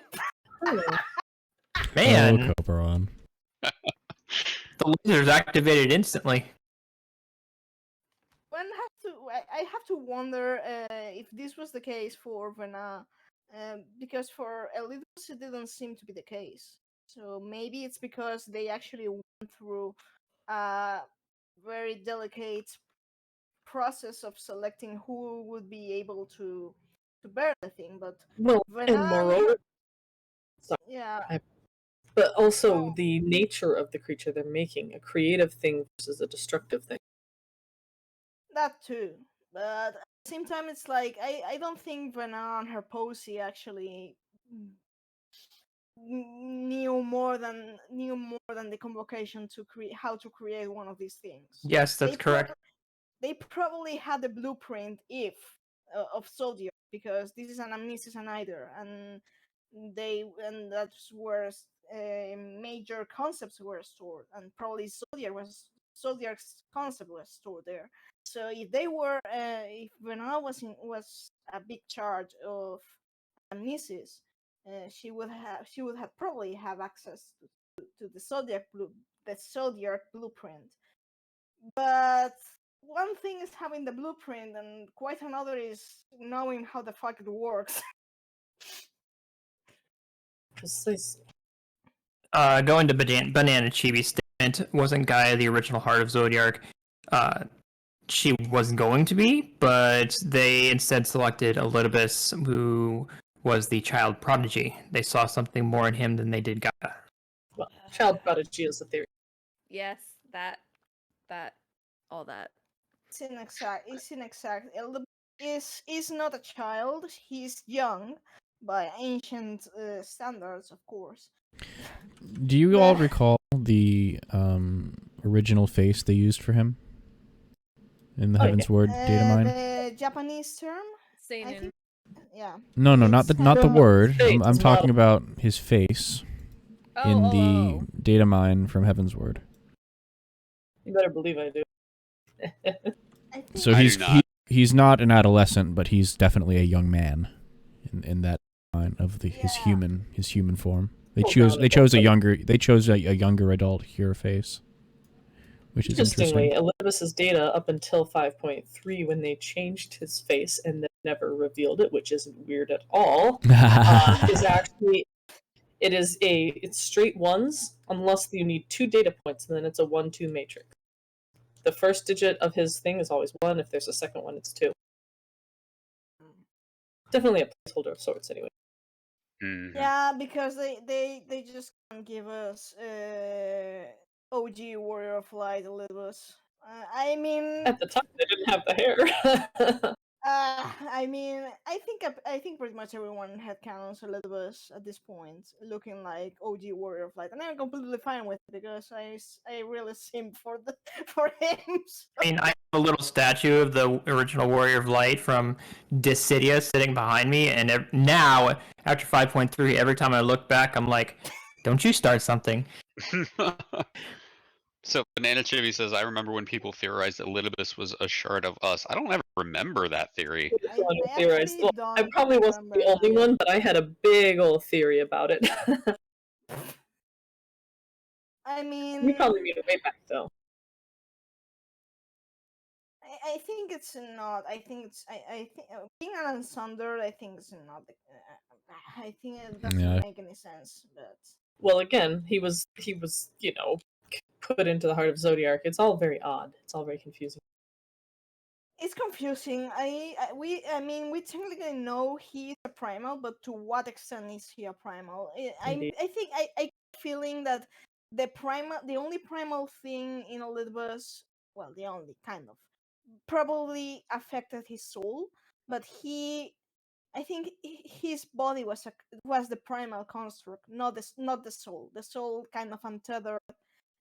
Man, Oh, Coperon. the laser's activated instantly. One has to. I have to wonder if this was the case for Vena, because for Elidus it didn't seem to be the case. So maybe it's because they actually went through a very delicate process of selecting who would be able to bear the thing. But well, Vena, and moreover, yeah, but also oh, the nature of the creature they're making, a creative thing versus a destructive thing. that too. But at the same time, it's like I don't think Vena and her posy actually knew more than the convocation to create how to create one of these things. Yes, that's correct. They probably had the blueprint if of Zodiac, because this is an amnesis and either, and that's where major concepts were stored, and probably Zodiac's concept was stored there. So if they were if Renault was a big charge of amnesis, she would have probably have access to the zodiac blueprint. But one thing is having the blueprint, and quite another is knowing how the fuck it works. Precisely. Going to Banana Chibi's statement, wasn't Gaia the original heart of Zodiac? She was going to be, but they instead selected Elidibus, who was the child prodigy. They saw something more in him than they did Gaia. Well, child prodigy is a theory. Yes, that, all that. It's inexact. Is not a child. He's young by ancient standards, of course. Do you all recall the original face they used for him in the Heaven's Word data mine? The Japanese term, I Seinen. think. Yeah. No, not the word. Face, I'm it's talking model. about his face Oh, in oh, the oh. data mine from Heaven's Word. You better believe I do. I think So I he's do not. he's not an adolescent, but he's definitely a young man in that line of his Yeah. human form. They Well, chose not they at chose all, a but- younger adult hero face, which is Interestingly, interesting. Elidibus's data up until 5.3, when they changed his face and then never revealed it, which isn't weird at all, is actually it's straight ones unless you need 2 data points, and then it's a 1-2 matrix. The first digit of his thing is always 1. If there's a second one, it's 2. Definitely a placeholder of sorts, anyway. Mhm. Yeah, because they just can't give us OG Warrior of Light Elidibus. I mean, At the time, they didn't have the hair. I think pretty much everyone had canons Elidibus at this point, looking like OG Warrior of Light, and I'm completely fine with it because I really simp for for him. So. I mean, I have a little statue of the original Warrior of Light from Dissidia sitting behind me, and now, after 5.3, every time I look back, I'm like, don't you start something. So Banana Chibi says, I remember when people theorized that Elidibus was a shard of us. I don't ever remember that theory. I Theorized. actually Well, I don't probably wasn't the remember only that. one, but I had a big old theory about it. I mean, We probably made it way back, though. I think it's not. I think it's. I think being an Unsunder, I think it's not. I think it doesn't Yeah. make any sense. But Well, again, he was, put into the heart of Zodiac. It's all very odd. It's all very confusing. it's confusing. I mean, we technically know he's a primal, but to what extent is he a primal? Indeed. I think I get the feeling that the only primal thing in Elidibus, well, the only kind of, probably affected his soul, but I think his body was the primal construct, not the soul. The soul kind of untethered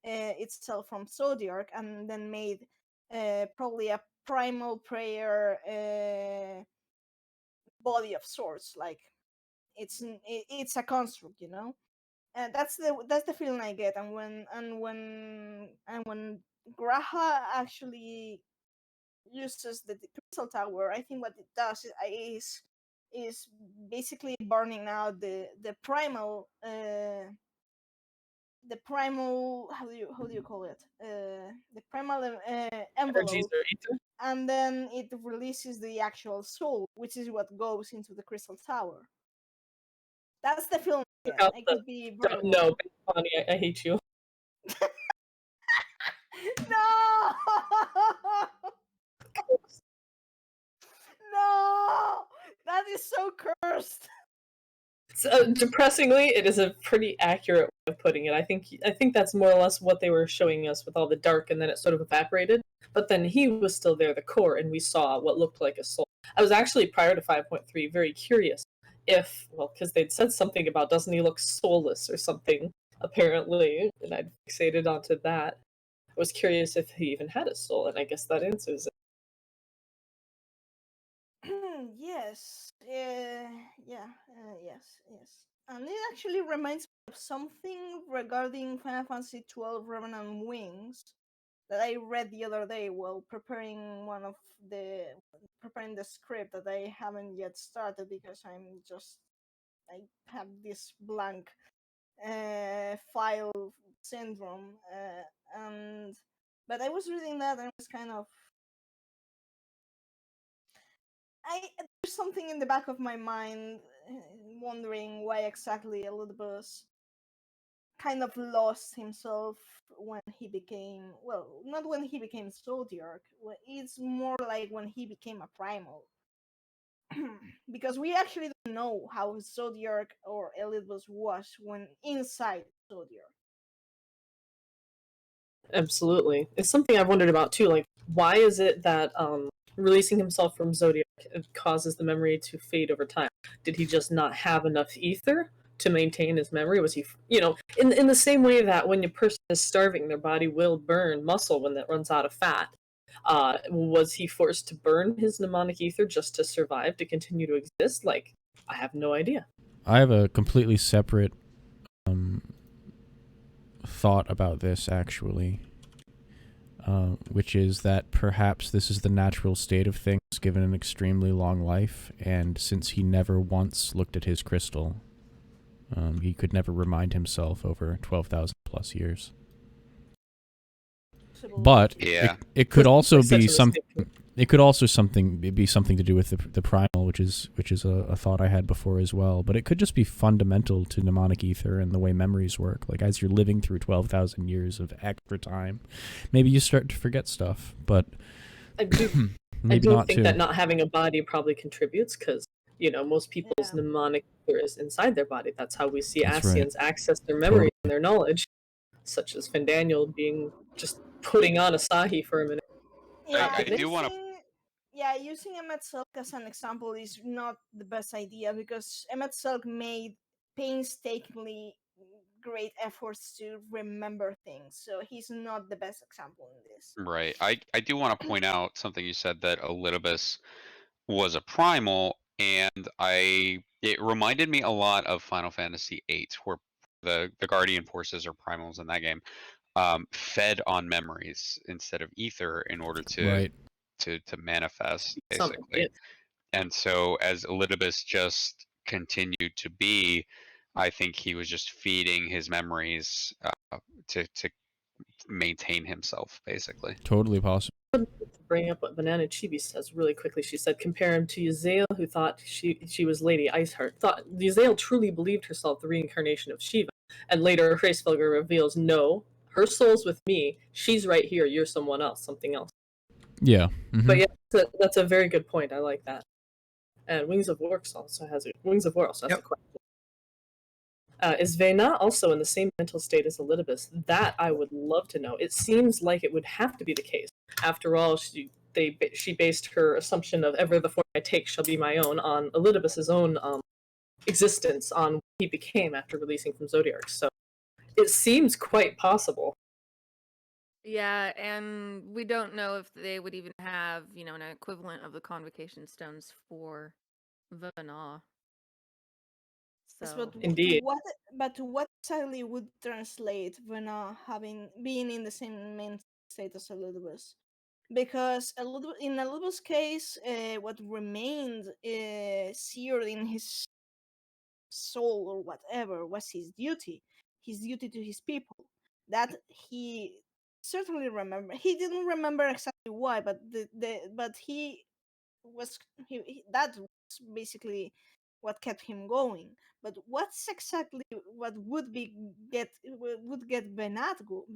itself from Zodiac and then made probably a primal prayer body of sorts. Like it's a construct, you know. And that's the feeling I get. And when Graha actually uses the crystal tower, I think what it does is basically burning out the primal how do you call it the primal Energies envelope, are ether. and then it releases the actual soul, which is what goes into the crystal tower. That's the film I Look get. out I the- could be very No, wrong. Bonnie, I hate you. No. No, that is so cursed. Depressingly, it is a pretty accurate way of putting it. I think that's more or less what they were showing us with all the dark, and then it sort of evaporated. But then he was still there, the core, and we saw what looked like a soul. I was actually, prior to 5.3, very curious because they'd said something about doesn't he look soulless or something, apparently, and I'd fixated onto that. I was curious if he even had a soul, and I guess that answers it. Yes. Yes. And it actually reminds me of something regarding Final Fantasy XII Revenant Wings that I read the other day while preparing the script that I haven't yet started because I have this blank file syndrome, but I was reading that and I was kind of there's something in the back of my mind wondering why exactly Elidibus kind of lost himself when he became, well, not when he became Zodiac. It's more like when he became a primal. Because we actually don't know how Zodiac or Elidibus was when inside Zodiac. Absolutely. It's something I've wondered about too. Like, why is it that releasing himself from Zodiac causes the memory to fade over time? Did he just not have enough ether to maintain his memory? Was he, in the same way that when a person is starving, their body will burn muscle when that runs out of fat? Was he forced to burn his mnemonic ether just to survive, to continue to exist? Like, I have no idea. I have a completely separate thought about this, actually, which is that perhaps this is the natural state of things given an extremely long life, and since he never once looked at his crystal, he could never remind himself over 12,000 plus years. But Yeah. it could also Such be a something. mistake. It could also be something to do with the primal, which is a thought I had before as well. But it could just be fundamental to mnemonic ether and the way memories work. Like, as you're living through 12,000 years of extra time, maybe you start to forget stuff. But I do, maybe I do not think too. that not having a body probably contributes because, most people's mnemonic ether is inside their body. That's how we see That's right. Asians access their memory and their knowledge, such as Fandaniel being just putting on Asahi for a minute. Yeah, I do want to. using Emmet Silk as an example is not the best idea because Emmet Silk made painstakingly great efforts to remember things, so he's not the best example in this. Right. I do want to point out something you said, that Elidibus was a primal, and it reminded me a lot of Final Fantasy VIII, where the guardian forces or primals in that game fed on memories instead of ether in order to manifest, Something, basically. yes. And so as Elidibus just continued to be, I think he was just feeding his memories to maintain himself, basically. Totally possible. To bring up what Banana Chibi says really quickly. She said, compare him to Yuzail, who thought she was Lady Iceheart. Thought Yuzail truly believed herself the reincarnation of Shiva. And later, Hraesvelgr reveals, no, her soul's with me. She's right here. You're someone else, something else. Yeah. Mm-hmm. But yeah, that's a very good point. I like that. And Wings of War also has a question. Is Vena also in the same mental state as Elidibus? That I would love to know. It seems like it would have to be the case. After all, she based her assumption of ever the form I take shall be my own on Elidibus's own existence, on what he became after releasing from Zodiac. So it seems quite possible. Yeah, and we don't know if they would even have, an equivalent of the Convocation Stones for Vana. So. Indeed. To what exactly would translate Vena being in the same mental state as Elidibus? Because in Elidibus' case, what remained seared in his soul or whatever was his duty to his people. That he certainly remembered. He didn't remember exactly why, but that was basically what kept him going. But what's exactly what would get Bernat going?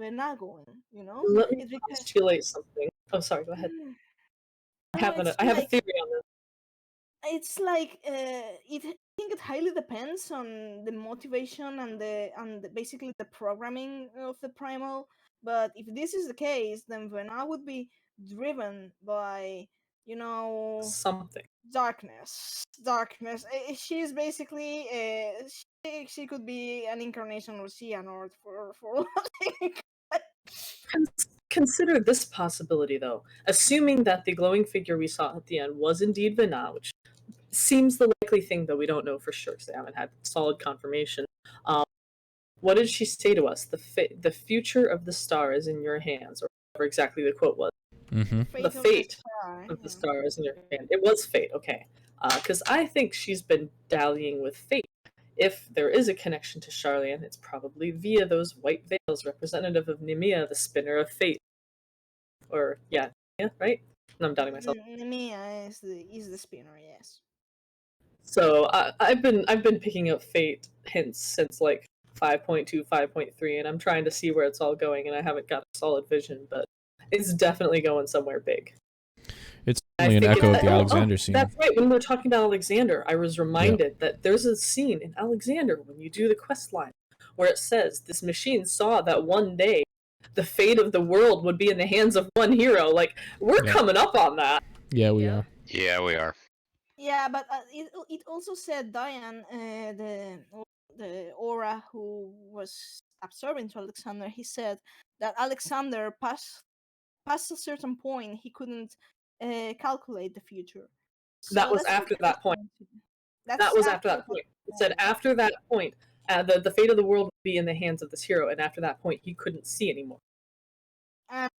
Let me It's because postulate something. Oh, sorry. Go ahead. I have a theory on this. It's like I think it highly depends on the motivation and basically the programming of the primal. But if this is the case, then Vena would be driven by Something. darkness. She's basically she could be an incarnation of Xehanort for Consider this possibility, though. Assuming that the glowing figure we saw at the end was indeed Vena, which seems the likely thing, though we don't know for sure because they haven't had solid confirmation. What did she say to us? The future of the star is in your hands, or whatever exactly the quote was. Mm-hmm. The fate of the star is in your hand. It was fate, okay. Because I think she's been dallying with fate if there is a connection to Sharlayan, it's probably via those white veils, representative of Nemea, the spinner of fate. Or yeah, right? No, I'm doubting myself. Nemea is the spinner, yes. So I've been picking up fate hints since like 5.2, 5.3, and I'm trying to see where it's all going, and I haven't got a solid vision, but it's definitely going somewhere big. It's only an echo of the Alexander scene. That's right. When we were talking about Alexander, I was reminded that there's a scene in Alexander when you do the quest line where it says this machine saw that one day the fate of the world would be in the hands of one hero. Like, we're coming up on that. Yeah, we are. Yeah, we are. Yeah, but it also said Diane, the aura who was observing to Alexander. He said that Alexander past a certain point he couldn't calculate the future. So that was after that point. That was after that point. It said after that point, the fate of the world would be in the hands of this hero, and after that point, he couldn't see anymore. And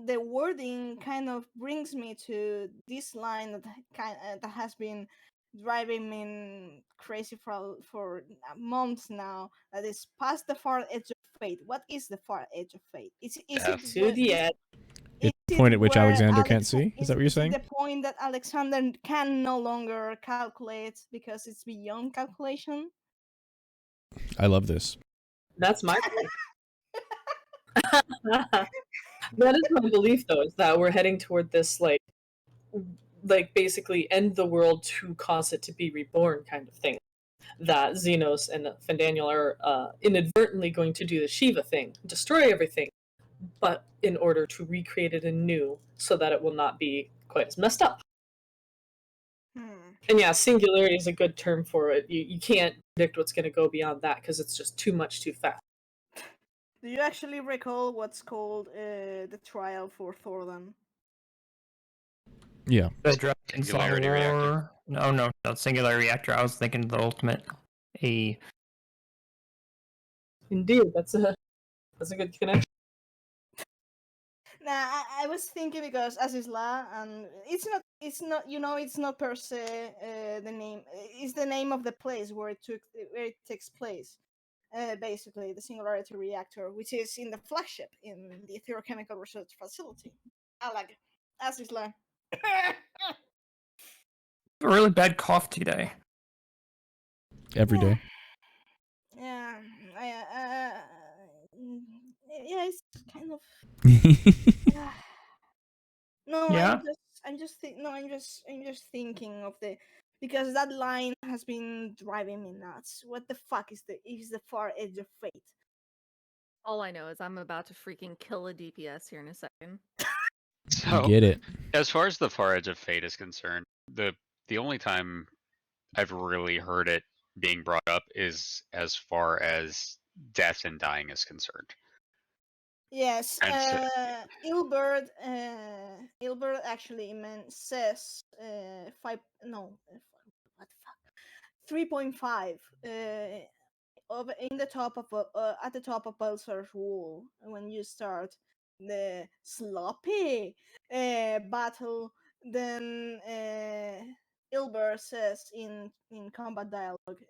the wording kind of brings me to this line that has been driving me crazy for months now. That is past the far edge of fate. What is the far edge of fate? Is it to the edge? It's the point at which Alexander can't see? Is that what you're saying? The point that Alexander can no longer calculate because it's beyond calculation? I love this. That's my belief. That is my belief, though, is that we're heading toward this, like basically end the world to cause it to be reborn kind of thing. That Xenos and Fandaniel are inadvertently going to do the Shiva thing, destroy everything, but in order to recreate it anew so that it will not be quite as messed up. And yeah, singularity is a good term for it. You can't predict what's going to go beyond that because it's just too much too fast. Do you actually recall what's called the trial for Thordan? Yeah. The Singularity reactor. No, singularity reactor. I was thinking the ultimate. Indeed, that's a good connection. Nah, I was thinking because Azizla, and it's not per se the name. It's the name of the place where it takes place. Basically, the singularity reactor, which is in the flagship in the Theochemical Research Facility. Alag, Azizla. A really bad cough today. Every day. Yeah, yeah, it's kind of. No, Yeah? I'm just thinking of because that line has been driving me nuts. What the fuck is the far edge of fate? All I know is I'm about to freaking kill a DPS here in a second. So, Get it. as far as the far edge of fate is concerned, the only time I've really heard it being brought up is as far as death and dying is concerned. Yes, And Ilbert actually says 5 no what the fuck 3.5 in the top of at the top of Balsar's wall when you start the sloppy battle. Then Ilbert says in combat dialogue,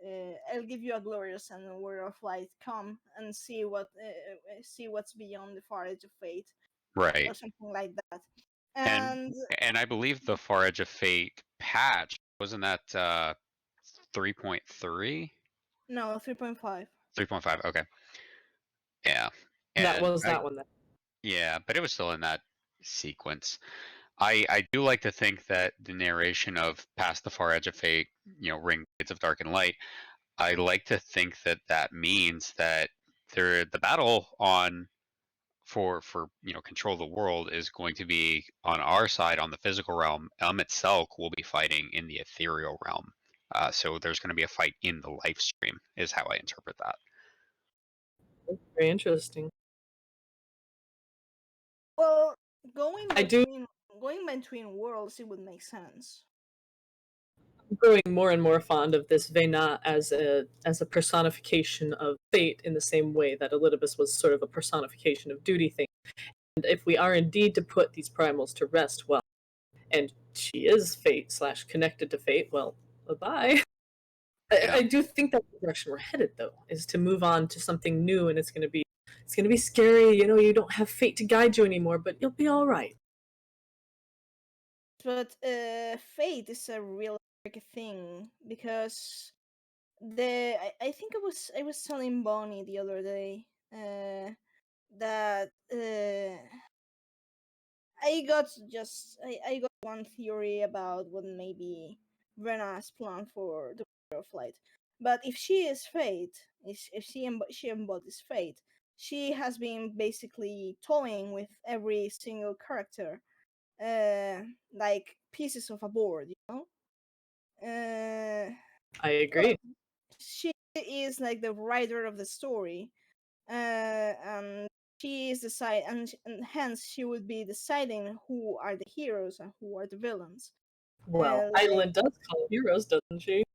"I'll give you a glorious and word of light. Come and see what's beyond the far edge of fate." right. Or something like that. And I believe the far edge of fate patch wasn't that 3.3? No, 3.5. 3.5. Okay. Yeah. That was that one. Yeah, but it was still in that sequence. I do like to think that the narration of Past the Far Edge of Fate, Ring Blades of Dark and Light, I like to think that means that the battle for control of the world is going to be on our side on the physical realm. Itself will be fighting in the ethereal realm. So there's going to be a fight in the life stream, is how I interpret that. Very interesting. Well, going between worlds, it would make sense. I'm growing more and more fond of this Vena as a personification of fate in the same way that Elidibus was sort of a personification of duty thing. And if we are indeed to put these primals to rest, well, and she is fate / connected to fate, well, bye-bye. I do think that's the direction we're headed, though, is to move on to something new, and it's gonna be scary. You know, you don't have fate to guide you anymore, but you'll be all right. But fate is a real tricky thing because I think I was telling Bonnie the other day that I got one theory about what maybe Rena's plan for the Warrior flight. But if she is fate, if she embodies fate, she has been basically toying with every single character, like pieces of a board, you know. I agree. She is like the writer of the story, and she is and hence she would be deciding who are the heroes and who are the villains. Well, Island does call heroes, doesn't she?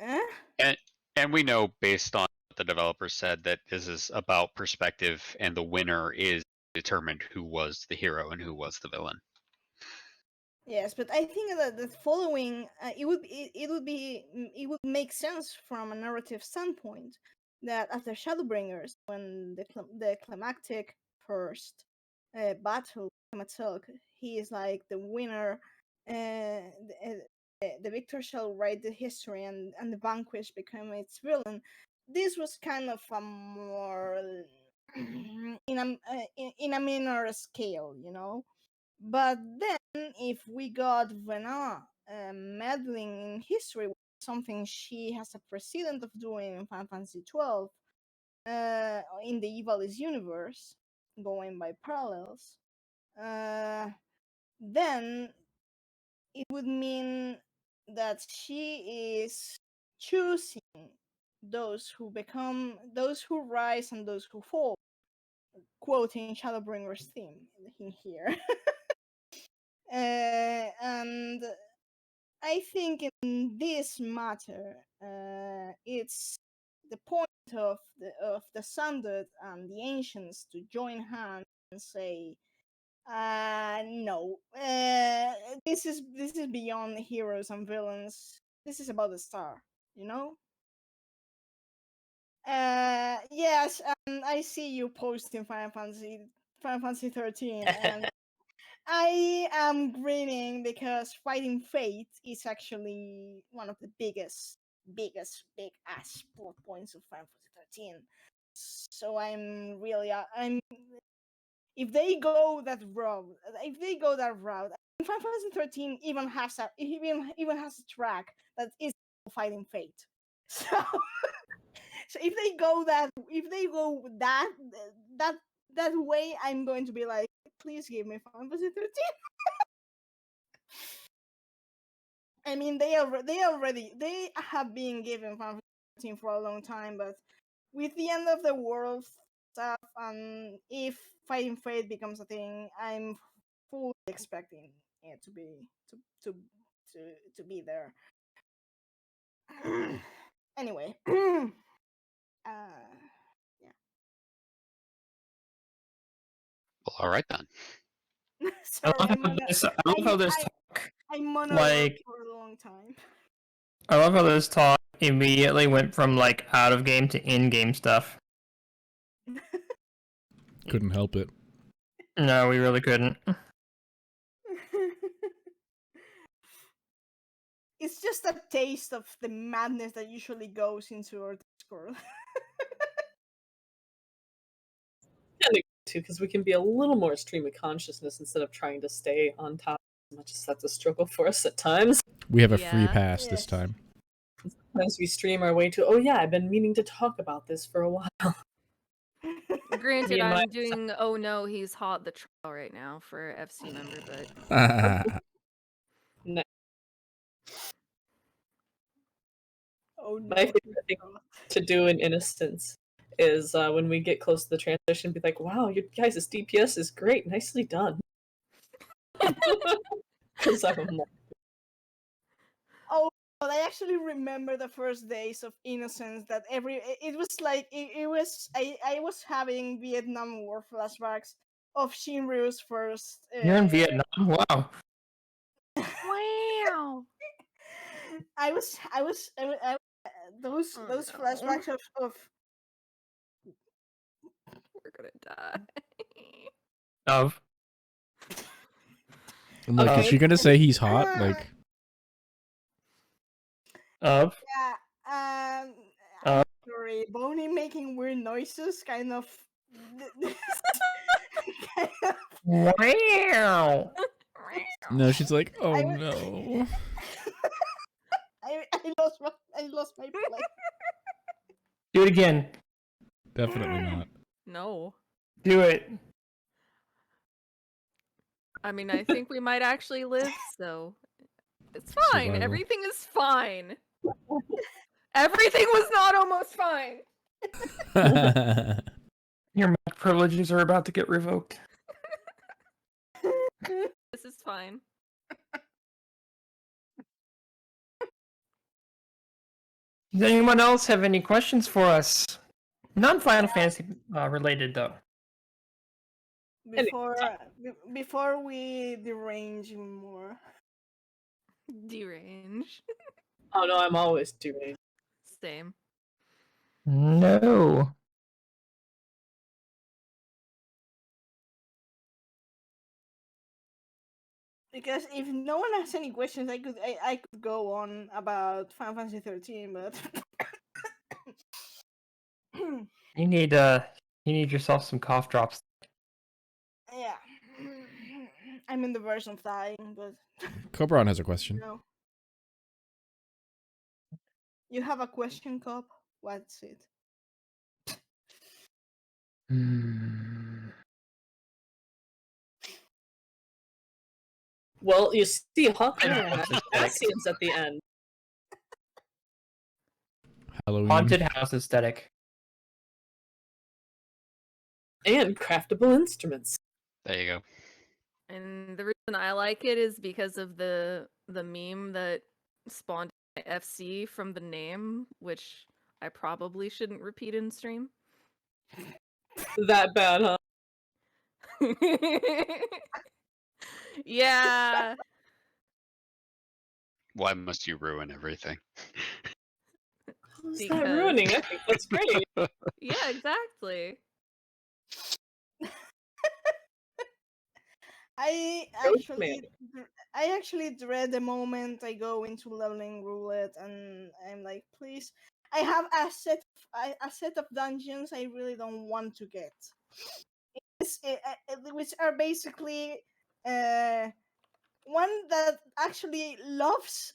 And we know based on what the developers said that this is about perspective, and the winner is determined who was the hero and who was the villain. Yes, but I think that the following it would make sense from a narrative standpoint that after Shadowbringers, when the climactic first battle Matilk, he is like the winner. The victor shall write the history, and the vanquished become its villain. This was kind of a more in a minor scale, you know. But then, if we got Vena meddling in history, something she has a precedent of doing in Final Fantasy XII, in the Ivalice universe, going by parallels, then it would mean that she is choosing those who rise and those who fall, quoting Shadowbringer's theme in here. And I think in this matter, it's the point of the Sundered and the Ancients to join hands and say, no, this is beyond heroes and villains. This is about the star, you know. Yes, and I see you posting Final Fantasy 13, and I am grinning because fighting fate is actually one of the biggest big ass plot points of Final Fantasy 13. So I'm if they go that route, Final Fantasy 13 even has a track that is fighting fate. So so if they go that that way, I'm going to be like, please give me Final Fantasy 13. I mean, they have been given Final Fantasy 13 for a long time, but with the end of the world stuff, and if fighting fate becomes a thing, I'm fully expecting it to be to be there. Anyway, yeah. Well, all right then. Sorry, I love how this talk, I monologued like, for a long time. I love how this talk immediately went from like out of game to in game stuff. Couldn't help it. No, we really couldn't. It's just a taste of the madness that usually goes into our Discord. Too, because we can be a little more stream of consciousness instead of trying to stay on top as much as that's a struggle for us at times. We have a free Yeah. pass Yes. this time. Sometimes we stream our way to, oh yeah, I've been meaning to talk about this for a while. Granted, Me and my- I'm doing Oh No, He's Hot the trial right now for FC member, but Oh no. My favorite thing to do in Innocence is when we get close to the transition, be like, wow, you guys' DPS is great, nicely done. Because I'm like, Oh, but I actually remember the first days of Innocence. That it was like it was I was having Vietnam War flashbacks of Shinryu's first. You're in Vietnam? Wow. wow. those Oh, those no. flashbacks of We're gonna die. Of I'm like, Okay. is she gonna say he's hot? Like, of yeah, Uh. sorry, Bonnie making weird noises, kind of. kind of wow. no, she's like, oh I w- no. I lost my place. Do it again. Definitely not. No. Do it. I mean, I think we might actually live, so it's fine. Survival. Everything is fine. Everything was not almost fine. Your Mac privileges are about to get revoked. This is fine. Does anyone else have any questions for us? Non-Final Fantasy related, though. Before we derange more. Derange. Oh no, I'm always doing. Same. No. Because if no one has any questions, I could go on about Final Fantasy 13, but You need yourself some cough drops. yeah, I'm in the verge of dying, but Cobron has a question. no. You have a question, Cop? What's it? Well, you see Hawkeye Yeah. and Cassian's at the end. Halloween. Haunted house aesthetic. And craftable instruments. There you go. And the reason I like it is because of the meme that spawned FC from the name, which I probably shouldn't repeat in stream. That bad, huh? Yeah. Why must you ruin everything? How's that Because- ruining? I think that's great. Yeah, exactly. I Ghost actually dread the moment I go into leveling roulette and I'm like, please, I have a set of dungeons I really don't want to get, which are basically one that actually loves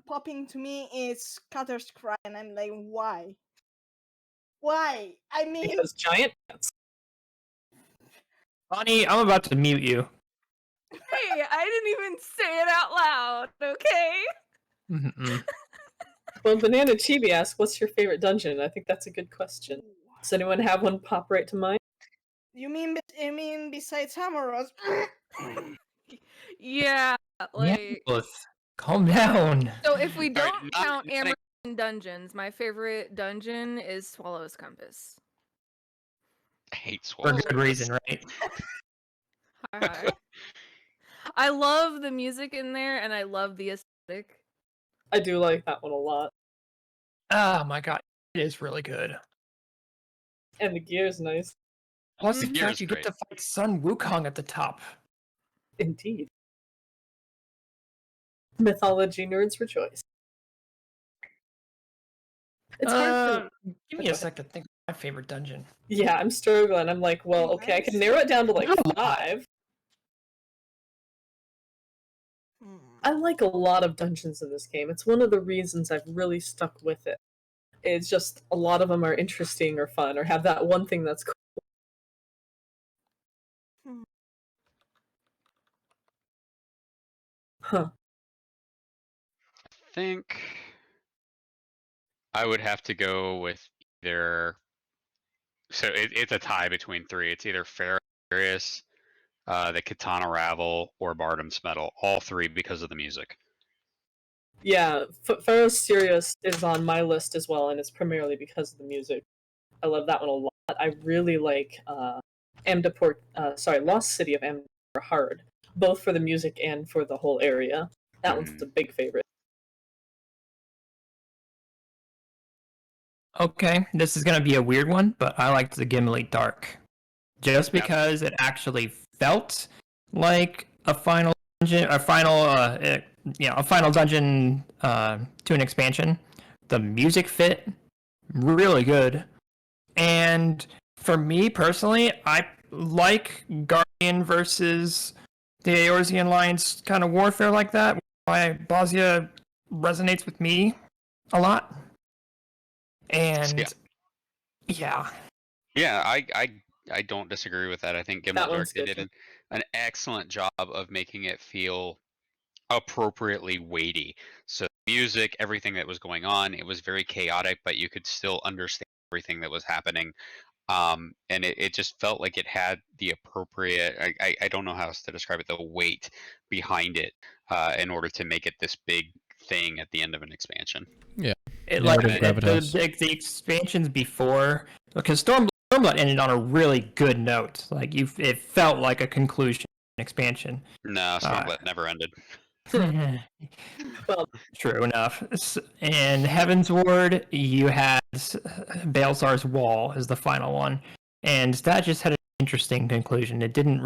popping to me is Cutter's Cry, and I'm like, why? Why? I mean, Because giant ants. Bonnie, I'm about to mute you. Hey, I didn't even say it out loud, okay? Mm-mm. Well, Banana Chibi asked, what's your favorite dungeon? I think that's a good question. Does anyone have one pop right to mind? you mean besides Hammeros? Yeah, like Yeah, both. Calm down. so if we All right, don't not- count not- Amazon dungeons, my favorite dungeon is Swallow's Compass. I hate For swallows. good reason, right? Hi. I love the music in there and I love the aesthetic. I do like that one a lot. Oh my god, it is really good. And the gear's nice. Plus the Mhm. fact Gear's you get to great. fight Sun Wukong at the top. Indeed. Mythology nerds rejoice. It's hard to... Give me a sec to think of my favorite dungeon. Yeah, I'm struggling. I'm like, well, okay, I can narrow it down to like Not a lot. 5. I like a lot of dungeons in this game. It's one of the reasons I've really stuck with it. It's just a lot of them are interesting or fun or have that one thing that's cool. Huh. I think I would have to go with either. So it's a tie between 3. It's either Farius, the Katana Ravel, or Bardam's Metal. All 3 because of the music. Yeah, Pharaoh's Sirius is on my list as well, and it's primarily because of the music. I love that one a lot. I really like Lost City of Amdapor Hard. both for the music and for the whole area. That one's a big favorite. Okay, this is gonna be a weird one, but I liked the Gimli Dark, just Yeah. because it actually felt like a final dungeon, a final dungeon to an expansion. The music fit really good, and for me personally, I like Guardian versus the Eorzean Alliance kind of warfare like that. Why Bosnia resonates with me a lot. And yeah. Yeah, I don't disagree with that. I think Gimlet That Dark one's they good. did an excellent job of making it feel appropriately weighty. So music, everything that was going on, it was very chaotic, but you could still understand everything that was happening. And it just felt like it had the appropriate, I don't know how else to describe it, the weight behind it in order to make it this big thing at the end of an expansion. Yeah. It Narrative like gravitas. the expansions before, because Stormblood ended on a really good note. Like it felt like a conclusion expansion. No, Stormblood never ended. Well, True enough. In Heaven's Ward, you had Balzar's Wall as the final one, and that just had an interesting conclusion. It didn't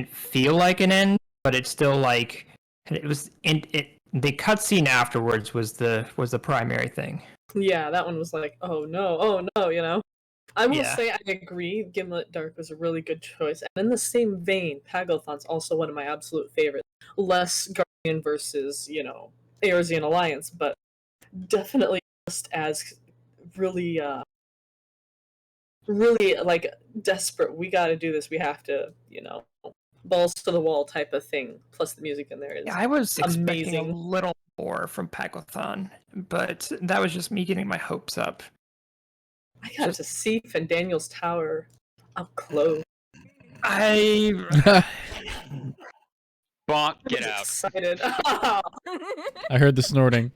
feel like an end, but it's still like it was. The cutscene afterwards was the primary thing. yeah, that one was like, oh no, you know. I will Yeah. say I agree. Gimlet Dark was a really good choice, and in the same vein, Pagothan's also one of my absolute favorites. Less Guardian versus Eorzean Alliance, but definitely just as really, really like desperate. We got to do this. We have to, balls to the wall type of thing. Plus the music in there is Yeah, I was expecting a amazing. little more from Pagothan, but that was just me getting my hopes up. I got to see Fandaniel's Tower up close. I Bonk, get was out. excited. I heard the snorting.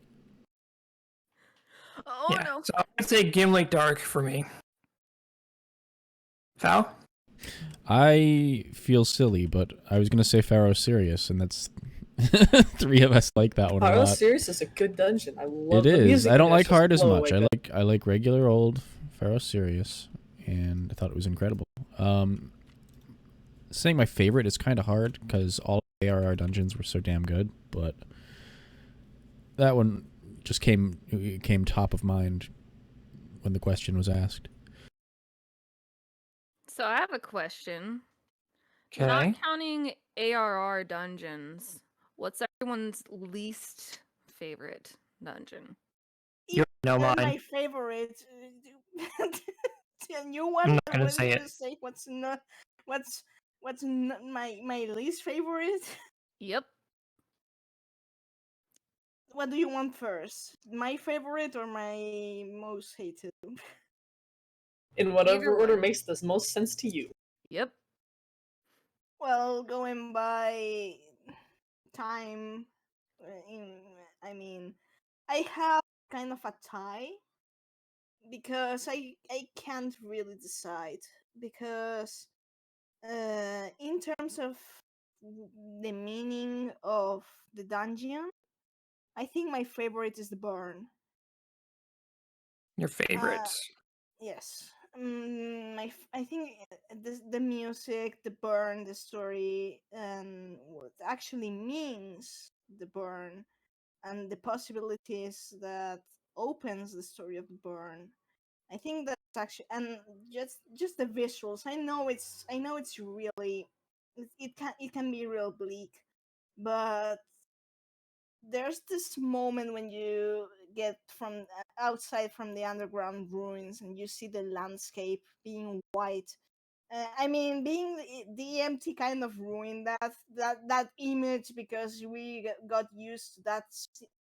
Oh yeah, no. so I would say Gimli Dark for me. Val? I feel silly, but I was gonna say Pharaoh Sirius, and that's three of us like that one a Pharaoh lot. Sirius is a good dungeon. I love It the is. music. I don't in there. like It's just hard as blow much. away I like regular old Pharaoh Sirius, and I thought it was incredible. Saying my favorite is kind of hard because all ARR dungeons were so damn good, but that one just came top of mind when the question was asked. So I have a question. Okay. Not counting ARR dungeons, what's everyone's least favorite dungeon? You know mine. My favorite. And you I'm want not gonna say you it. just say what's not my least favorite? Yep. What do you want first? My favorite or my most hated? in whatever Either order one. makes the most sense to you. Yep. Well, going by time, I have kind of a tie because I can't really decide because in terms of the meaning of the dungeon, I think my favorite is the burn. Your favorite. Yes. I think the music, the burn, the story, and what actually means the burn, and the possibilities that opens the story of the burn. I think that's actually, and just the visuals. I know it's really it can be real bleak, but there's this moment when you get from outside from the underground ruins and you see the landscape being white. Being the empty kind of ruin, that image, because we got used to that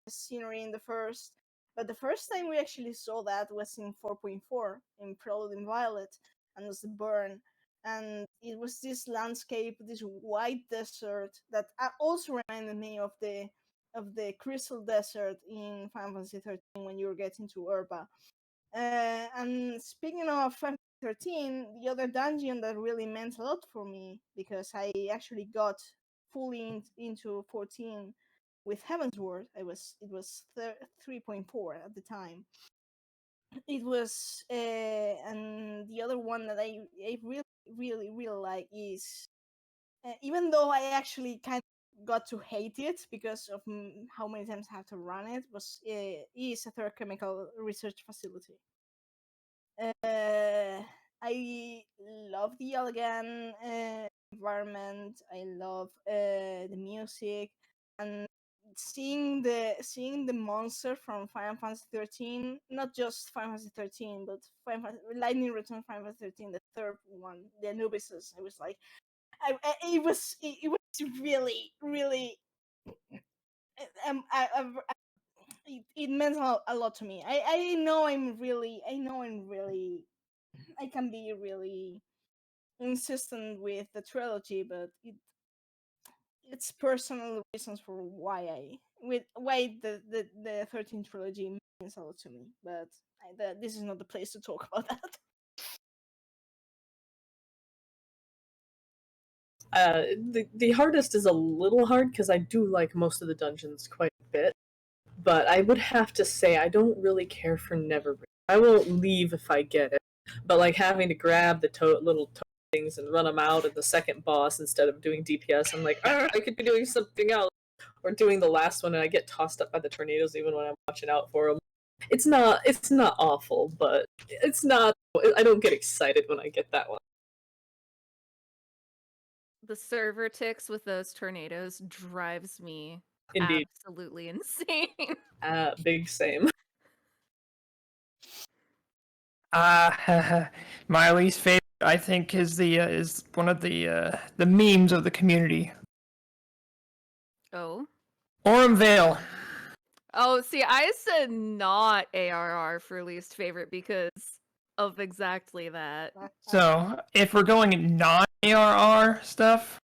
scenery in the first. But the first time we actually saw that was in 4.4 in Prelude in Violet, and it was the burn, and it was this landscape, this white desert that also reminded me of the Crystal Desert in Final Fantasy 13 when you were getting to Urba. And speaking of 13, the other dungeon that really meant a lot for me, because I actually got fully into 14 with Heaven's Word. It was 3.4 at the time. It was and the other one that I really like is, even though I actually kind of got to hate it because of how many times I have to run it, is a third chemical research facility. I love the elegant environment. I love the music, and seeing the monster from Final Fantasy 13, not just Final Fantasy 13, but Lightning Return Final Fantasy 13, the third one, the Anubises. I was like, it was really it meant a lot to me. I know I'm really I can be really insistent with the trilogy, but it's personal reasons for why the 13th trilogy means a lot to me. But this is not the place to talk about that. The hardest is a little hard because I do like most of the dungeons quite a bit, but I would have to say I don't really care for Never. I won't leave if I get it, but like having to grab the little things and run them out at the second boss instead of doing DPS, I'm like, I could be doing something else, or doing the last one and I get tossed up by the tornadoes even when I'm watching out for them. It's not awful, but it's not. I don't get excited when I get that one. The server ticks with those tornadoes drives me Indeed. absolutely insane. Big same. My least favorite, I think, is one of the memes of the community. Oh. Orem Vale. Oh, see, I said not ARR for least favorite because of exactly that. So, if we're going non-ARR stuff,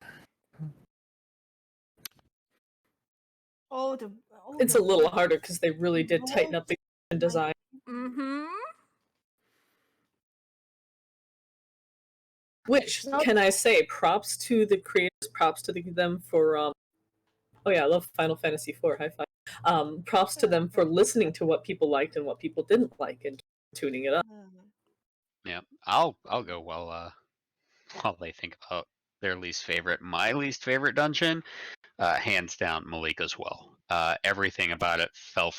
It's a little harder because they really did tighten up the design. Mm-hmm. Which, can I say, props to the creators, props to them for, oh yeah, I love Final Fantasy IV, high five. Props to them for listening to what people liked and what people didn't like and tuning it up. Yeah, I'll go while they think about their least favorite. My least favorite dungeon, hands down, Malika's Well. Everything about it fell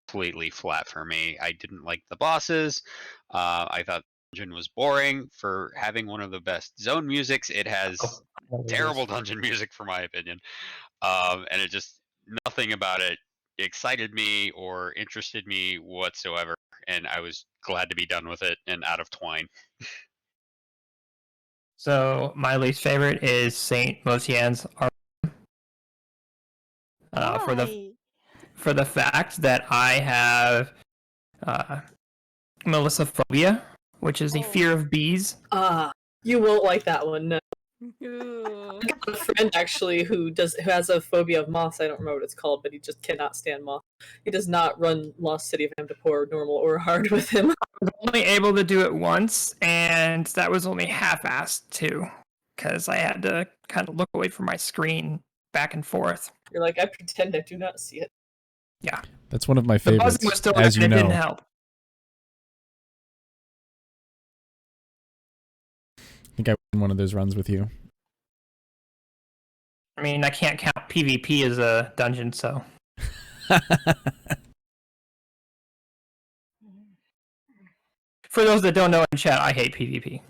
completely flat for me. I didn't like the bosses. I thought the dungeon was boring for having one of the best zone musics. It has terrible dungeon music, for my opinion, and it just nothing about it excited me or interested me whatsoever. And I was glad to be done with it and out of Twine. So my least favorite is Saint Mosian's for the fact that I have melissophobia, which is a fear of bees. You won't like that one. No. Ooh. I got a friend actually who has a phobia of moths. I don't remember what it's called, but he just cannot stand moths. He does not run Lost City of Amdapor normal or hard with him. I was only able to do it once, and that was only half-assed too, because I had to kind of look away from my screen back and forth. You're like, I pretend I do not see it. Yeah, that's one of my favorites. The buzzing was still as there, you know. it didn't help. I think I won one of those runs with you. I mean, I can't count PvP as a dungeon, so. For those that don't know in chat, I hate PvP.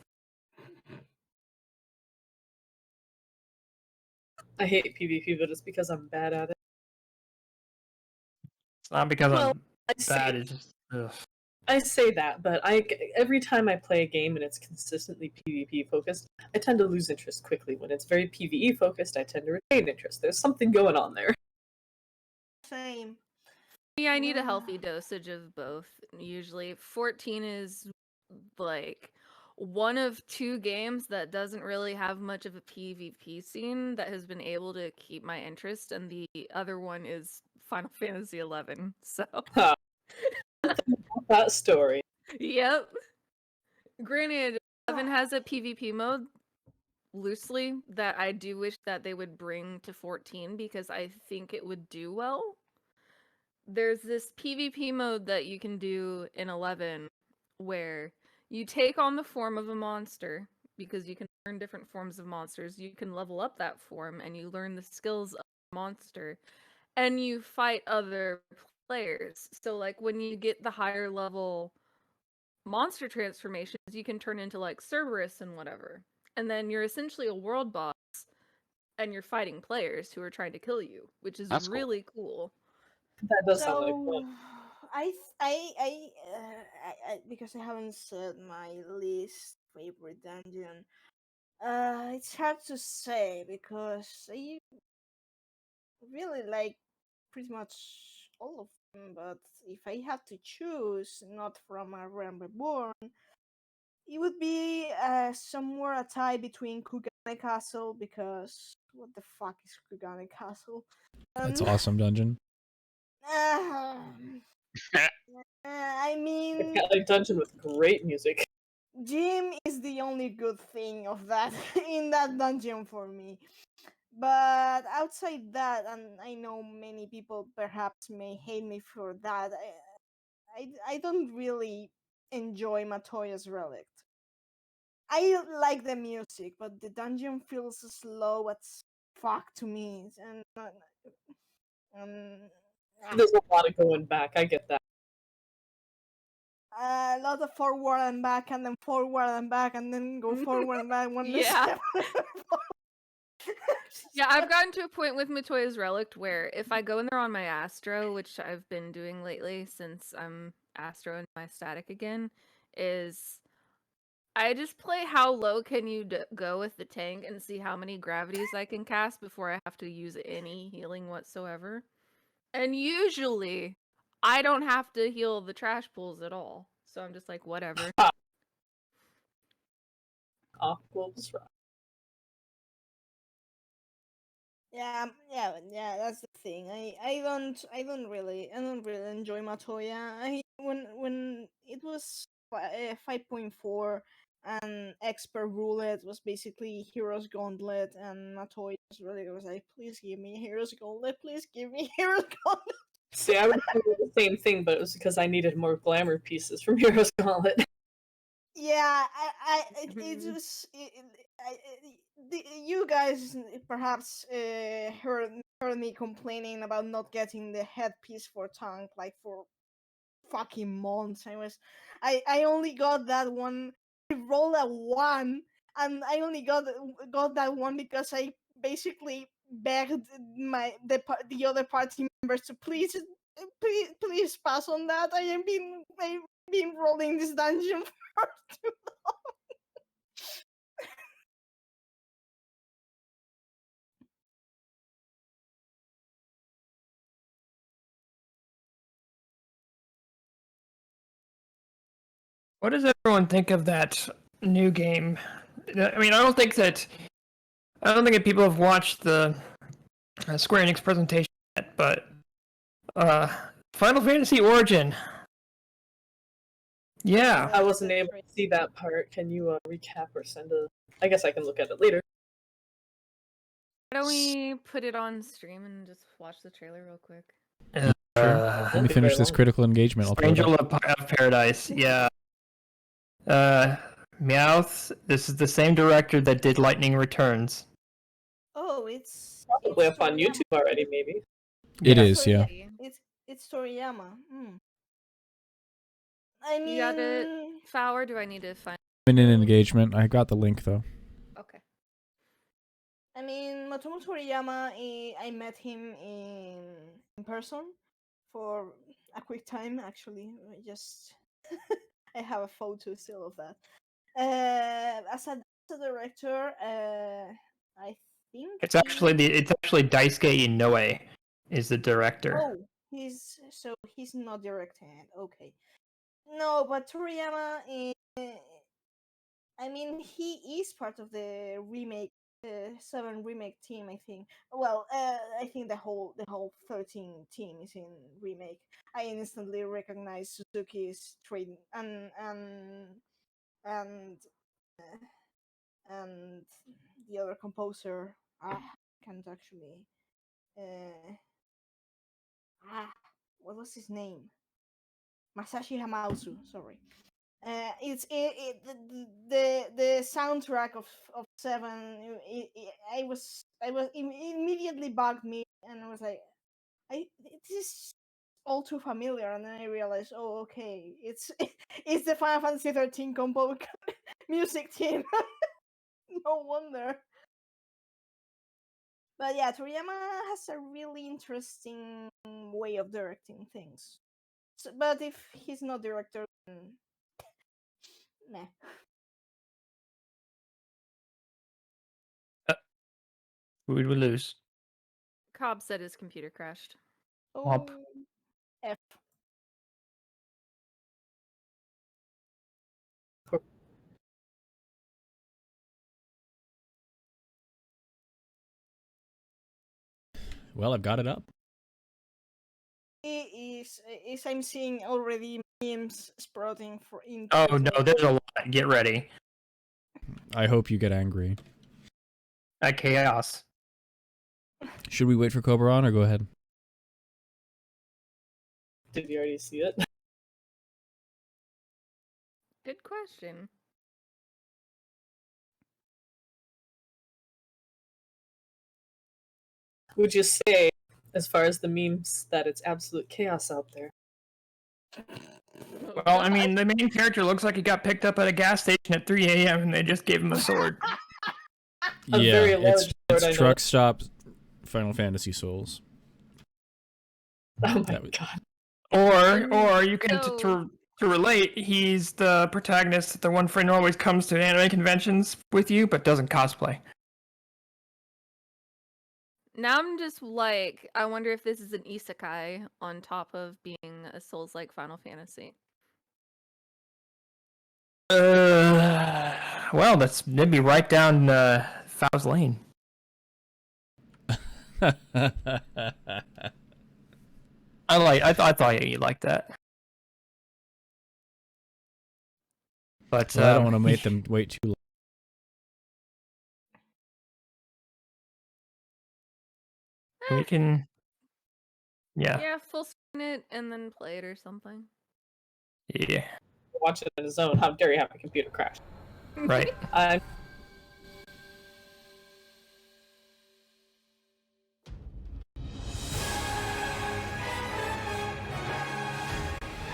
I hate PvP, but it's because I'm bad at it. It's not because I'm bad, it's just... Ugh. I say that, but every time I play a game and it's consistently PvP focused, I tend to lose interest quickly. When it's very PvE focused, I tend to retain interest. There's something going on there. Same. Yeah, I need a healthy dosage of both. Usually 14 is like one of two games that doesn't really have much of a PvP scene that has been able to keep my interest, and the other one is Final Fantasy XI. So that story. Yep. Granted, 11 has a PvP mode loosely that I do wish that they would bring to 14 because I think it would do well. There's this PvP mode that you can do in 11 where you take on the form of a monster because you can learn different forms of monsters. You can level up that form and you learn the skills of the monster and you fight other players. So like when you get the higher level monster transformations, you can turn into like Cerberus and whatever. And then you're essentially a world boss and you're fighting players who are trying to kill you, which is That's cool. really cool. That does sound like So fun. I because I haven't said my least favorite dungeon. It's hard to say because I really like pretty much all of them. But if I have to choose, not from a Realm Reborn, it would be somewhere a tie between Kugane Castle because what the fuck is Kugane Castle? That's awesome dungeon. I mean, It's got like dungeon with great music. Jim is the only good thing of that in that dungeon for me. But outside that, and I know many people perhaps may hate me for that, I don't really enjoy Matoya's Relic. I like the music, but the dungeon feels slow as fuck to me, and um, There's a lot of going back. I get that. a lot of forward and back, and then forward and back, and then go forward and back. One Yeah. step. Yeah, I've gotten to a point with Matoya's Relic where if I go in there on my Astro, which I've been doing lately since I'm Astro and my static again, is I just play how low can you go with the tank and see how many gravities I can cast before I have to use any healing whatsoever. And usually, I don't have to heal the trash pools at all. So I'm just like, whatever. Aqua's right. Yeah. That's the thing. I don't really enjoy Matoya. When it was 5.4 and expert roulette was basically Heroes Gauntlet, and Matoya was like, please give me Heroes Gauntlet, please give me Heroes Gauntlet. See, I would do the same thing, but it was because I needed more glamour pieces from Heroes Gauntlet. Yeah, you guys perhaps heard me complaining about not getting the headpiece for tank like for fucking months. I only got that one. I rolled a 1, and I only got that one because I basically begged the other party members to please pass on that. I've been rolling this dungeon for too long. What does everyone think of that new game? I mean, I don't think that people have watched the Square Enix presentation yet, but Final Fantasy Origin. Yeah. I wasn't able to see that part. Can you recap or send a? I guess I can look at it later. Why don't we put it on stream and just watch the trailer real quick? Sure. Let me finish this critical engagement. I'll Angel of Paradise. Yeah. Meowth. This is the same director that did Lightning Returns. Oh, it's Probably up on Toriyama. YouTube already, maybe. It is, yeah. It's Toriyama. I mean, You got it, Flower? Do I need to find? I'm in an engagement. I got the link though. Okay. I mean, Motomo Toriyama. I met him in person for a quick time. Actually, I have a photo still of that. As a director, I think It's actually Daisuke Inoue is the director. Oh, he's not directing it. Okay. No, but Toriyama, I mean, he is part of the remake, 7 remake team. I think. Well, I think the whole 13 team is in remake. I instantly recognize Suzuki's trade and and the other composer, can't actually. What was his name? Masashi Hamauzu. Sorry. It's the soundtrack of Seven. It immediately bugged me, and I was like, this is all too familiar. And then I realized, oh, okay, it's it's the Final Fantasy 13 compo music team. No wonder. But yeah, Toriyama has a really interesting way of directing things. So, but if he's not director, then meh. Who would we lose? Cobb said his computer crashed. Oh, F. Well, I've got it up. Is I'm seeing already memes sprouting for in. Oh no, there's a lot. Get ready. I hope you get angry. Chaos. Should we wait for Cobra on or go ahead? Did you already see it? Good question. Would you say, as far as the memes, that it's absolute chaos out there? Well, I mean, the main character looks like he got picked up at a gas station at 3 a.m. and they just gave him a sword. A Yeah, very large sword, I know. it's Truck Stop Final Fantasy Souls. Oh my That was- god. Or you can So- to relate, he's the protagonist, the one friend who always comes to anime conventions with you but doesn't cosplay. Now I'm just like, I wonder if this is an isekai on top of being a Souls-like Final Fantasy. Well, that'd be right down Fow's lane. I thought you'd like that. But Well, I don't want to make them wait too long. we can. Yeah. Yeah, full screen it and then play it or something. Yeah. Watch it in his own. How dare you have a computer crash? Right. I'm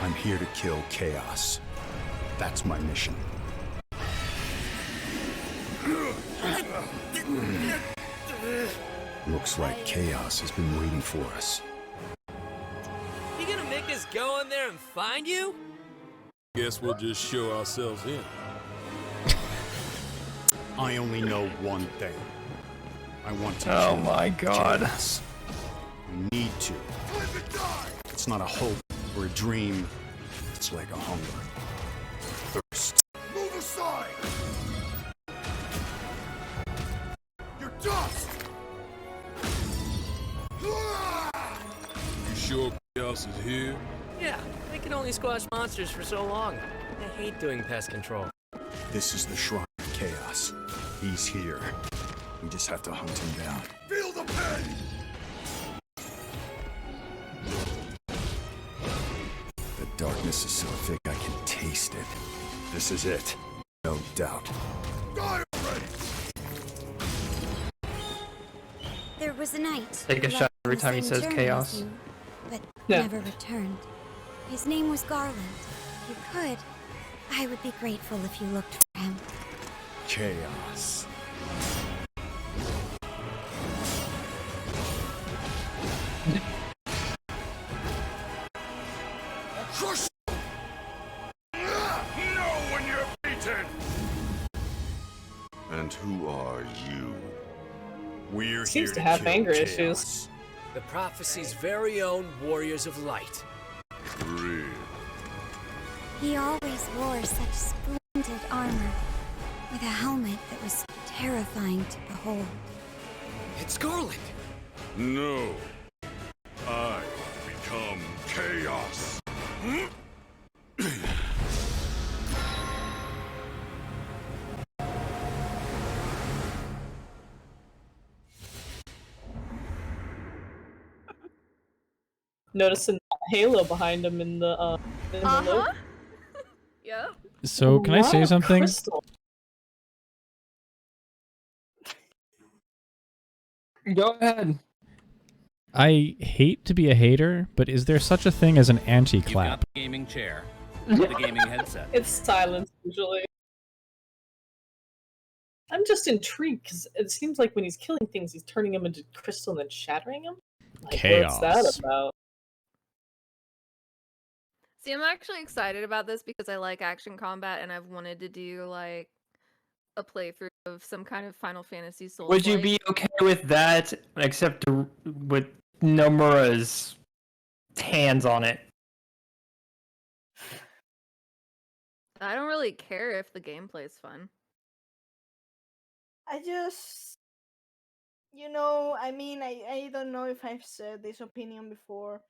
I'm here to kill chaos. That's my mission. Looks like chaos has been waiting for us. You gonna make us go in there and find you? Guess we'll just show ourselves in. I only know one thing. I want to Oh kill my god. chaos. I need to. It's not a hope or a dream. It's like a hunger. Thirst. Move aside! You're dust! You sure chaos is here? Yeah, they can only squash monsters for so long. I hate doing pest control. This is the shrine of chaos. He's here. We just have to hunt him down. Feel the pain! The darkness is so thick I can taste it. This is it. No doubt. Die already! There was a knight. Take a who shot left every the time he same says journey chaos. as you, but Yeah. never returned. His name was Garland. If you could, I would be grateful if you looked for him. Chaos. Crush! Know when you're beaten! And who are you? We're Seems here to have kill anger chaos. issues. The prophecy's very own warriors of light. Real. He always wore such splendid armor, with a helmet that was terrifying to behold. It's Garland! No. I become chaos. Noticing that halo behind him in the logo. Yep. So can I say something? Crystal. Go ahead. I hate to be a hater, but is there such a thing as an You've got anti-clap? the gaming chair, the gaming headset. It's silence usually. I'm just intrigued because it seems like when he's killing things, he's turning them into crystal and then shattering them. Like, Chaos. what's that about? See, I'm actually excited about this because I like action combat, and I've wanted to do like a playthrough of some kind of Final Fantasy Soul. Would you be okay with that, except with Nomura's hands on it? I don't really care if the gameplay's fun. I just, I don't know if I've said this opinion before,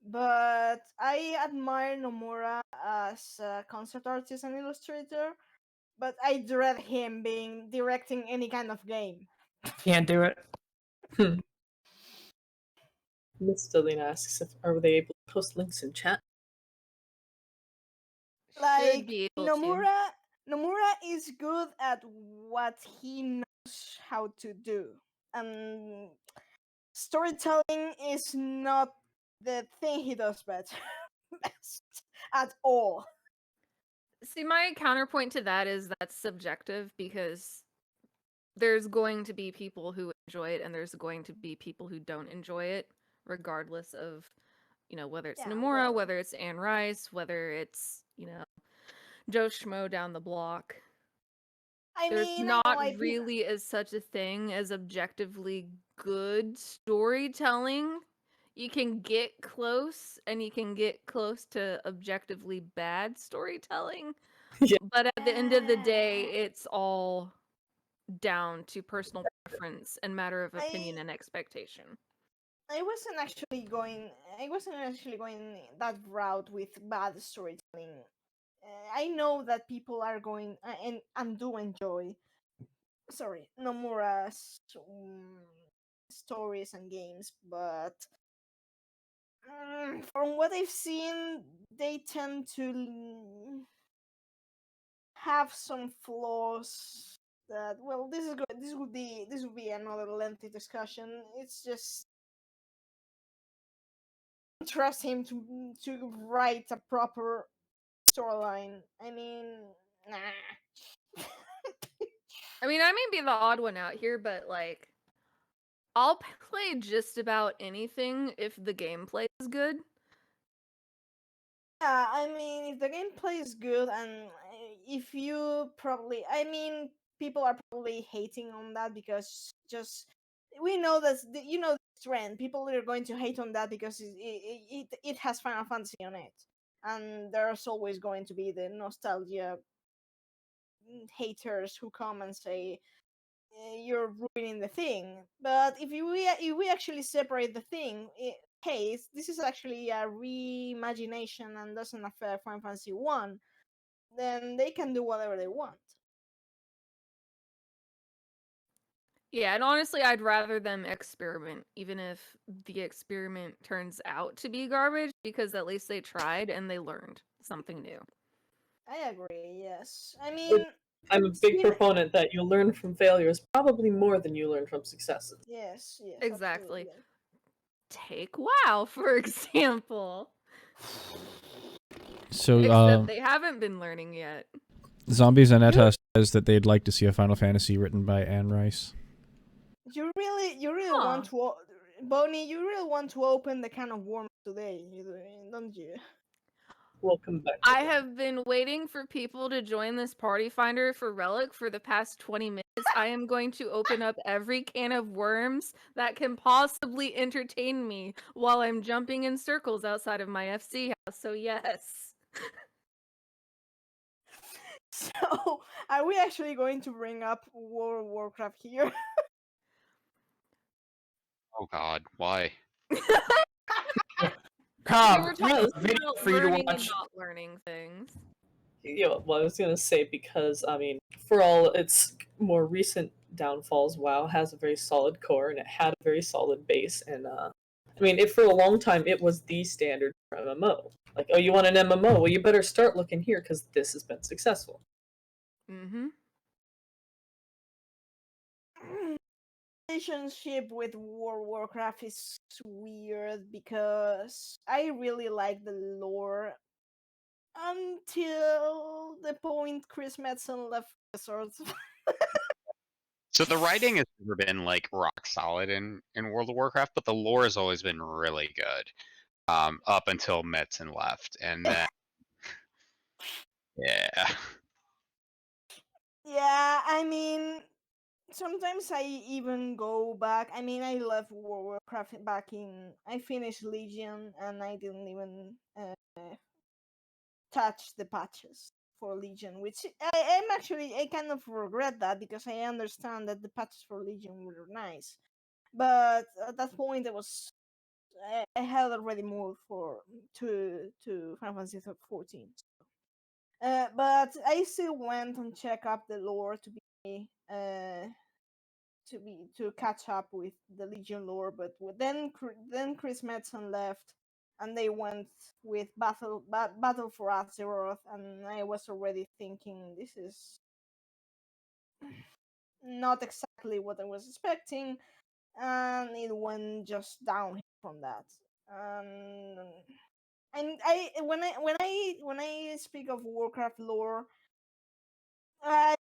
but I admire Nomura as a concept artist and illustrator, but I dread him directing any kind of game. Can't do it. Miss Stillian asks if are they able to post links in chat? Should be able to. Nomura is good at what he knows how to do, and storytelling is not the thing he does best at all. See, my counterpoint to that is that's subjective because there's going to be people who enjoy it and there's going to be people who don't enjoy it, regardless of, whether it's Nomura, whether it's Anne Rice, whether it's, Joe Schmo down the block. There's not really as such a thing as objectively good storytelling. You can get close, and you can get close to objectively bad storytelling. Yeah. But at the end of the day, it's all down to personal preference and matter of opinion and expectation. I wasn't actually going that route with bad storytelling. I know that people are going and do enjoy Nomura's stories and games, but from what I've seen, they tend to have some flaws that, well, this is good. This would be another lengthy discussion. It's just trust him to write a proper storyline. I mean, nah. I mean, I may be the odd one out here, but like, I'll play just about anything if the gameplay is good. Yeah, I mean, if the gameplay is good, and if you probably, people are probably hating on that because we know that the trend. People are going to hate on that because it has Final Fantasy on it, and there's always going to be the nostalgia haters who come and say you're ruining the thing. But if we actually separate the thing, hey, this is actually a reimagination and doesn't affect Final Fantasy 1, then they can do whatever they want. Yeah, and honestly, I'd rather them experiment, even if the experiment turns out to be garbage, because at least they tried and they learned something new. I agree, yes. I mean, I'm a big proponent that you learn from failures probably more than you learn from successes. Yes, exactly. Absolutely. Take WoW, for example. So, except they haven't been learning yet. Zombie Zanetta says that they'd like to see a Final Fantasy written by Anne Rice. You really want to, Bonnie? You really want to open the can of worms today, don't you? Welcome back. I have been waiting for people to join this party finder for Relic for the past 20 minutes. I am going to open up every can of worms that can possibly entertain me while I'm jumping in circles outside of my FC house. So yes. So, are we actually going to bring up World of Warcraft here? Oh God, why? Cobb, We were we have talking a video about for you to learning and watch. not learning things. Well, I was gonna say because I mean, for all its more recent downfalls, WoW has a very solid core and it had a very solid base. And mean, if for a long time it was the standard for MMO. Like, oh, you want an MMO? Well, you better start looking here because this has been successful. Mm-hmm. Relationship with World of Warcraft is weird because I really like the lore until the point Chris Metzen left Wizards. So the writing has never been like rock solid in World of Warcraft, but the lore has always been really good. Up until Metzen left, and then yeah. Yeah, I mean, sometimes I even go back. I mean, I love World of Warcraft back in. I finished Legion and I didn't even touch the patches for Legion, which I kind of regret that because I understand that the patches for Legion were nice, but at that point I had already moved to Final Fantasy 14. But I still went and checked up the lore to catch up with the Legion lore. But then Chris Metzen left, and they went with Battle for Azeroth, and I was already thinking this is not exactly what I was expecting, and it went just downhill from that. And when I speak of Warcraft lore, I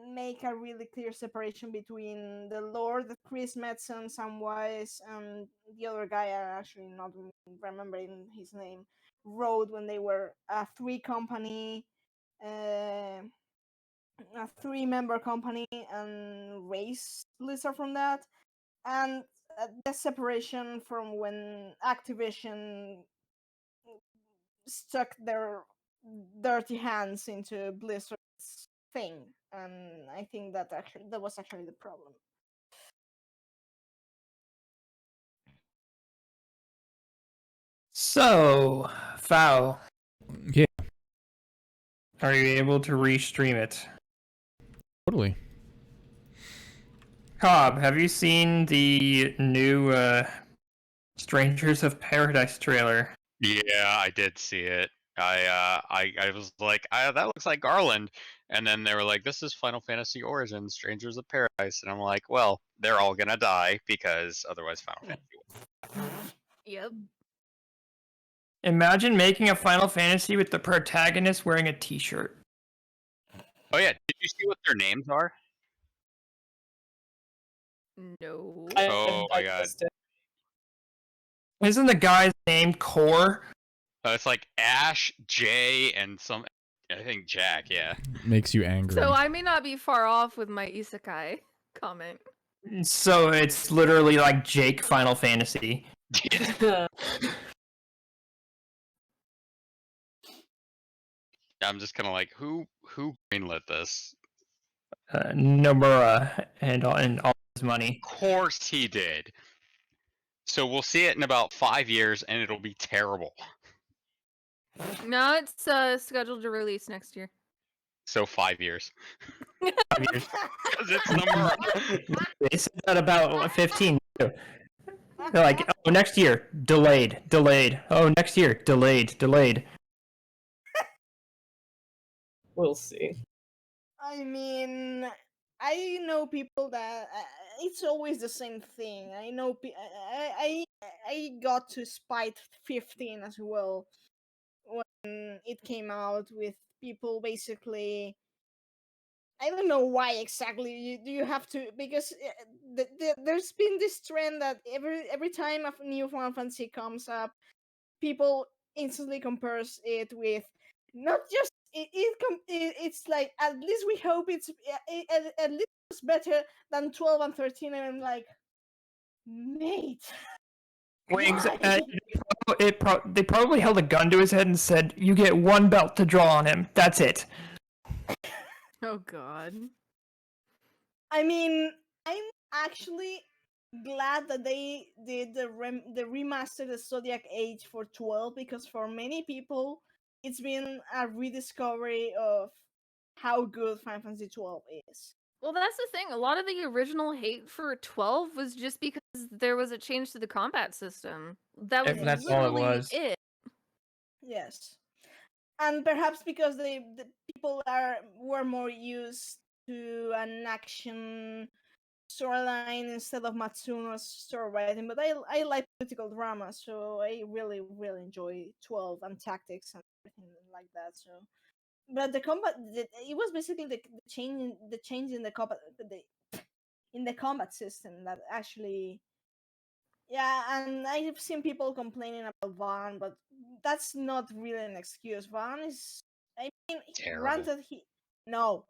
make a really clear separation between the lore that Chris Metzen, Samwise, and the other guy I actually not remembering his name wrote when they were a a 3-member company, and raised Blizzard from that, and the separation from when Activision stuck their dirty hands into Blizzard's thing, and I think that was actually the problem. So, Foul, Yeah, are you able to restream it? totally. Cobb, have you seen the new Strangers of Paradise trailer? Yeah, I did see it. I was like, that looks like Garland, and then they were like, this is Final Fantasy Origins, Strangers of Paradise, and I'm like, well, they're all gonna die because otherwise Final Fantasy. Yep. Imagine making a Final Fantasy with the protagonist wearing a t-shirt. Oh yeah, did you see what their names are? No. Oh my god. missed it. Isn't the guy's name Core? It's like Ash, Jay, and I think Jack. Yeah. Makes you angry. So I may not be far off with my isekai comment. So it's literally like Jake Final Fantasy. I'm just kind of like, who greenlit this? Nomura and all his money. Of course he did. So we'll see it in about 5 years, and it'll be terrible. No, it's scheduled to release next year. So 5 years. 5 years. Because it's Nomura. They said that about 15. Too. They're like, oh, next year, delayed. Oh, next year, delayed. We'll see. I mean, I know people that it's always the same thing. I know I got to Spite 15 as well when it came out, with people basically. I don't know why exactly you have to, because there's been this trend that every time a new Final Fantasy comes up, people instantly compares it with not just it's like, at least we hope at least it's better than 12 and 13, and I'm like, mate. Wings, they probably held a gun to his head and said, you get one belt to draw on him. That's it. Oh god. I mean, I'm actually glad that they did the remaster the Zodiac Age for 12, because for many people it's been a rediscovery of how good Final Fantasy 12 is. Well, that's the thing. A lot of the original hate for 12 was just because there was a change to the combat system. That was That's all it literally was. it. Yes, and perhaps because the people were more used to an action storyline instead of Matsuno's story writing. But I like political drama, so I really enjoy 12 and tactics and everything like that. So, but the combat it was basically the change in the combat in the combat system that actually. Yeah, and I've seen people complaining about Vaughn, but that's not really an excuse. Vaughn is, I mean, Terrible. granted, no,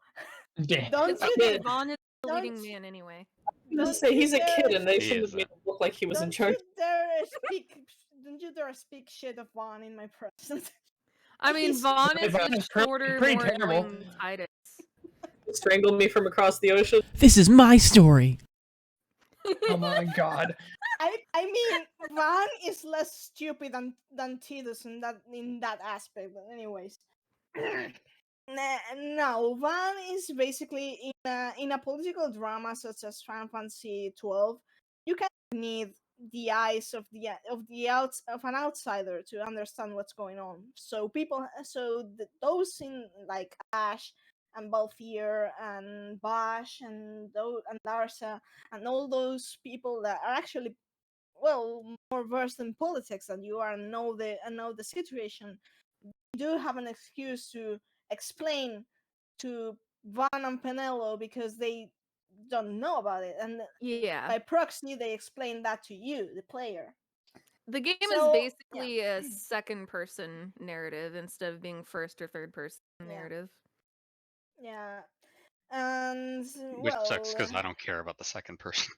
Yeah. don't It's you okay. dare, Vaughn is the don't, leading man anyway. Let's say he's a kid, and they He shouldn't is have made him look like he was in don't charge. you dare speak, don't you dare speak shit of Vaughn in my presence. I mean, He's- Vaughn is Vaughn the is pretty- shorter, pretty more terrible. annoying Titus. Strangled me from across the ocean. This is my story. Oh my god. I mean, Vaughn is less stupid than Tidus in that aspect. But anyways, no, Vaughn is basically in a political drama such as Final Fantasy 12. You kind of need the eyes of an outsider to understand what's going on. So those in like Ash and Balthier and Bash and Larsa and all those people that are actually more versed in politics than you are and know the situation, you do have an excuse to explain to Van and Penelo because they don't know about it, and Yeah. by proxy they explain that to you, the player. The game is So, basically a second person narrative instead of being first or third person narrative. Yeah. And Which sucks because I don't care about the second person.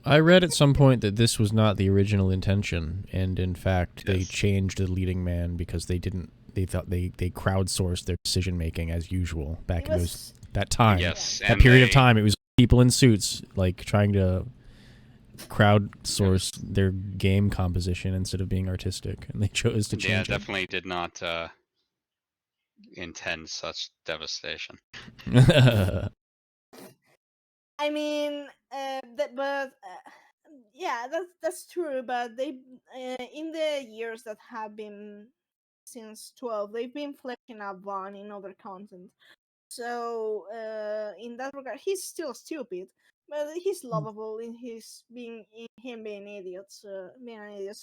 I read at some point that this was not the original intention, and in fact, they changed the leading man because they thought they crowdsourced their decision making as usual back in that time. Yes, that and period of time, it was people in suits like trying to crowdsource their game composition instead of being artistic, and they chose to change Yeah, it. definitely did not intend such devastation. I mean, yeah, that's true. But they, in the years that have been since 12, they've been fleshing out Vaughn in other content. So, in that regard, he's still stupid, but he's lovable in being an idiot. So,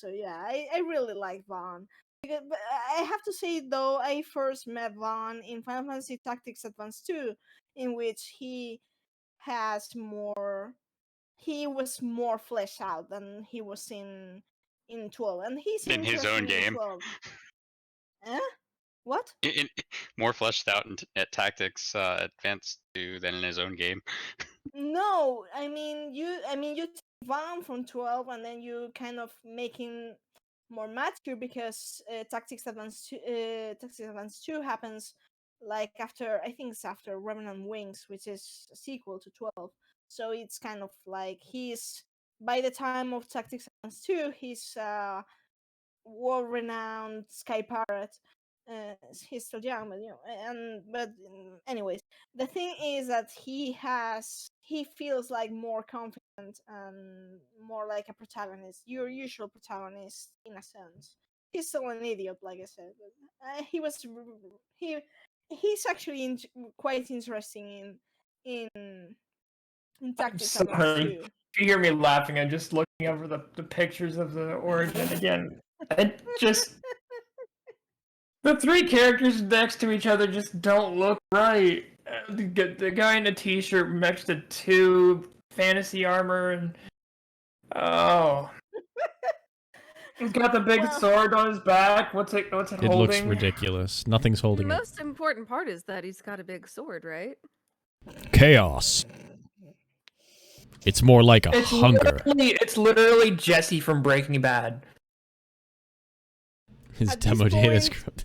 yeah, I really like Vaughn. But I have to say though, I first met Vaughn in Final Fantasy Tactics Advance 2, in which he was more fleshed out than he was in 12, and he's In his own interesting in game. 12. What? More fleshed out at Tactics Advanced 2 than in his own game. No, I mean you take Vaughn from 12 and then you kind of make him more mature because Tactics Advance 2 happens like after, I think it's after Remnant Wings, which is a sequel to 12. So it's kind of like he's, by the time of Tactics Advance 2, he's world-renowned sky pirate. He's still young, but anyways, the thing is that he feels like more confident and more like a protagonist, your usual protagonist in a sense. He's still an idiot, like I said, but he's actually quite interesting in Tactics Advance Sorry. 2. You hear me laughing. I'm just looking over the pictures of the origin again. It just the three characters next to each other just don't look right. The guy in a t-shirt next to two fantasy armor and he's got the big sword on his back. What's it holding? It looks ridiculous. Nothing's The holding it. most important part is that he's got a big sword, right? Chaos. It's more like a hunger. It's literally Jesse from Breaking Bad. His demo data script.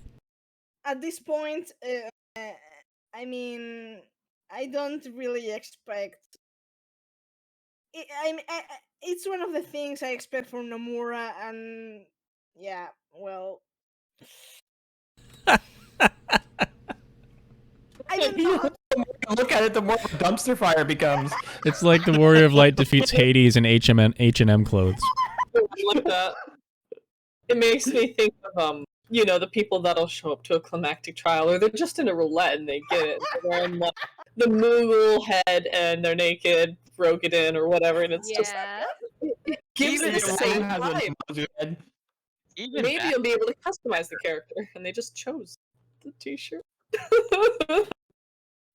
At this point, I mean, I don't really expect. It's one of the things I expect from Nomura, and yeah, well, I don't know. more you look at it, the more of a dumpster fire it becomes. It's like the Warrior of Light defeats Hades in H&M clothes. Like that. It makes me think of the people that'll show up to a climactic trial, or they're just in a roulette and they get it. They're wearing the Moogle head and they're naked, Rogadin or whatever, and it's just it gives Even the same has a vibe. Mozu head. Even Maybe that, you'll be able to customize the character, and they just chose the T-shirt.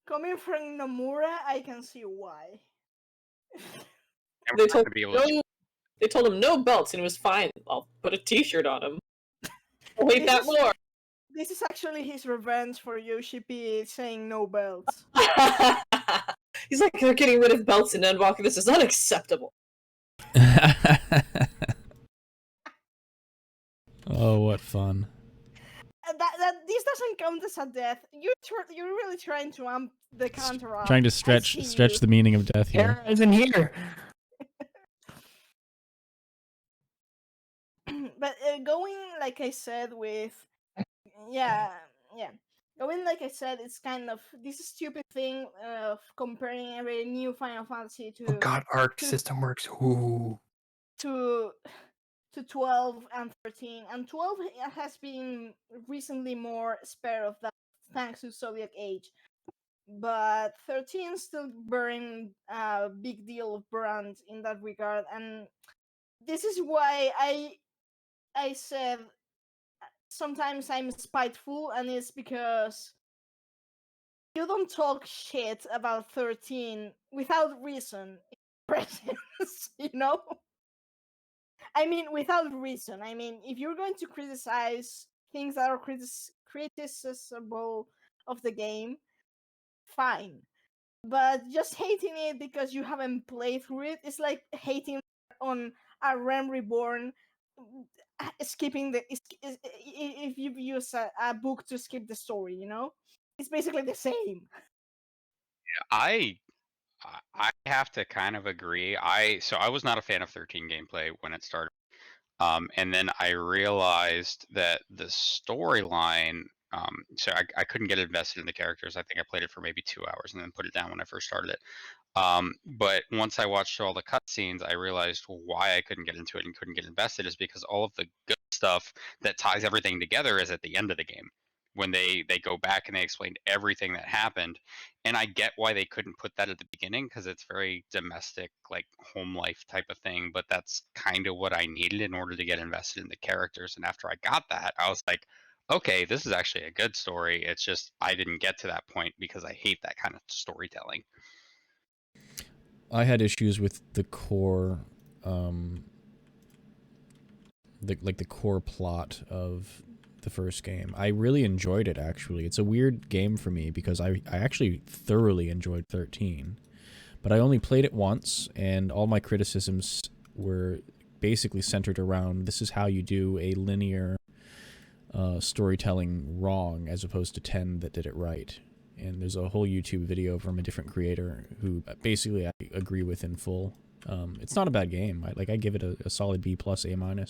Coming from Nomura, I can see why. and They we're not told gonna be able to. they told him no belts, and it was fine. I'll put a T-shirt on him. I'll hate This that is- more. This is actually his revenge for Yoshi P saying no belts. He's like, they're getting rid of belts in Endwalker. This is unacceptable. Oh, what fun. That this doesn't count as a death. You're really trying to amp the counter up. Trying to I stretch see you. the meaning of death here. Kara isn't here. But going like I said with yeah going like I said, it's kind of this stupid thing of comparing every new Final Fantasy Oh god, Arc to- system works. Ooh. to 12 and 13, and 12 has been recently more spared of that thanks to Soviet age, but 13 still bearing a big deal of brand in that regard. And this is why I said sometimes I'm spiteful, and it's because you don't talk shit about 13 without reason in presence, you know? I mean, without reason. I mean, if you're going to criticize things that are criticizable of the game, fine. But just hating it because you haven't played through it is like hating on a Realm Reborn, skipping if you use a book to skip the story, you know? It's basically the same. I have to kind of agree. So I was not a fan of 13 gameplay when it started. And then I realized that the storyline, so I couldn't get invested in the characters. I think I played it for maybe 2 hours and then put it down when I first started it. But once I watched all the cutscenes, I realized why I couldn't get into it and couldn't get invested is because all of the good stuff that ties everything together is at the end of the game when they go back and they explained everything that happened. And I get why they couldn't put that at the beginning because it's very domestic, like home life type of thing. But that's kind of what I needed in order to get invested in the characters. And after I got that, I was like, okay, this is actually a good story. It's just I didn't get to that point because I hate that kind of storytelling. I had issues with the core, the core plot of the first game. I really enjoyed it, actually. It's a weird game for me because I actually thoroughly enjoyed 13, but I only played it once, and all my criticisms were basically centered around this is how you do a linear storytelling wrong as opposed to 10 that did it right. And there's a whole YouTube video from a different creator who basically I agree with in full. It's not a bad game. I give it a solid B+, A-.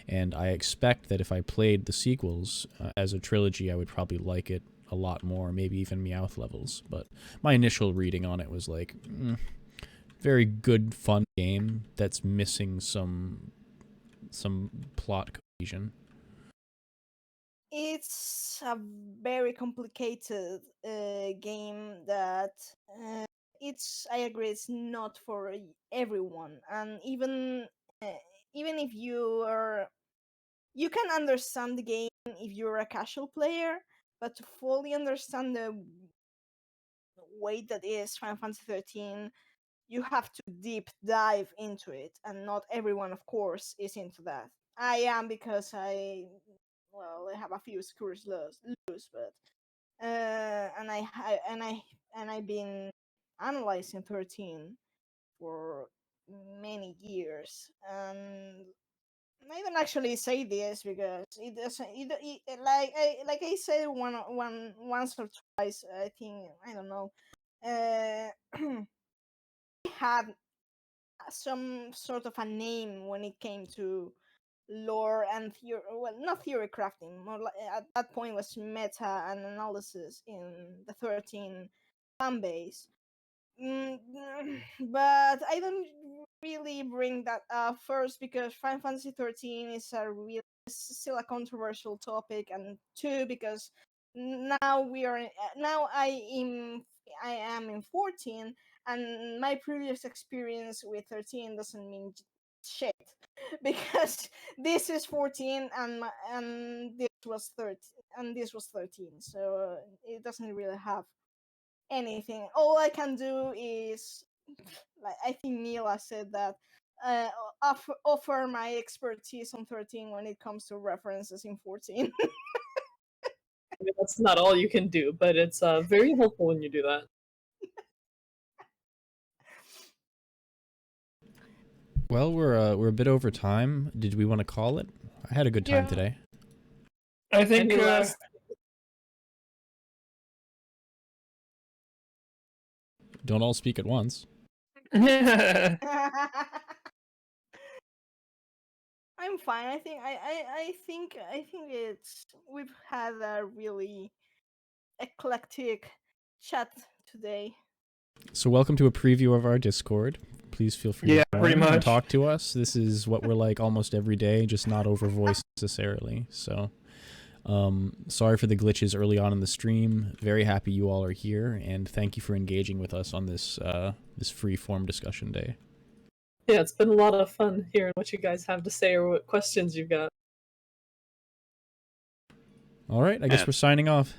And I expect that if I played the sequels as a trilogy, I would probably like it a lot more, maybe even Meowth levels. But my initial reading on it was like, very good, fun game that's missing some plot cohesion. It's a very complicated game that I agree, it's not for everyone. And even if you can understand the game if you're a casual player, but to fully understand the weight that is Final Fantasy 13, you have to deep dive into it, and not everyone, of course, is into that. I am, because I have a few screws loose, but I've been analyzing 13 for many years, and I don't actually say this because it doesn't. Like I said once or twice. I think, I don't know. Had some sort of a name when it came to lore and theory. Well, not theory crafting. More like, at that point was meta and analysis in the 13 fan base. But I don't really bring that up first because Final Fantasy 13 is still a controversial topic, and two because now I am in 14, and my previous experience with 13 doesn't mean shit because this is 14 and this was 13, so it doesn't really have anything. All I can do is, like I think Mila said that, uh, offer my expertise on 13 when it comes to references in 14. I mean, that's not all you can do, but it's very helpful when you do that. Well, we're a bit over time. Did we want to call it? I had a good time today. I think. Any last Don't all speak at once. I'm fine. I think we've had a really eclectic chat today. So welcome to a preview of our Discord. Please feel free to join pretty and much. talk to us. This is what we're like almost every day, just not over voice necessarily. So sorry for the glitches early on in the stream. Very happy you all are here, and thank you for engaging with us on this this free-form discussion day. Yeah, it's been a lot of fun hearing what you guys have to say or what questions you've got. All right, I guess we're signing off.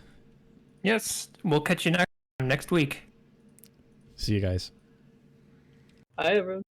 Yes, we'll catch you next week. See you guys. Bye, everyone.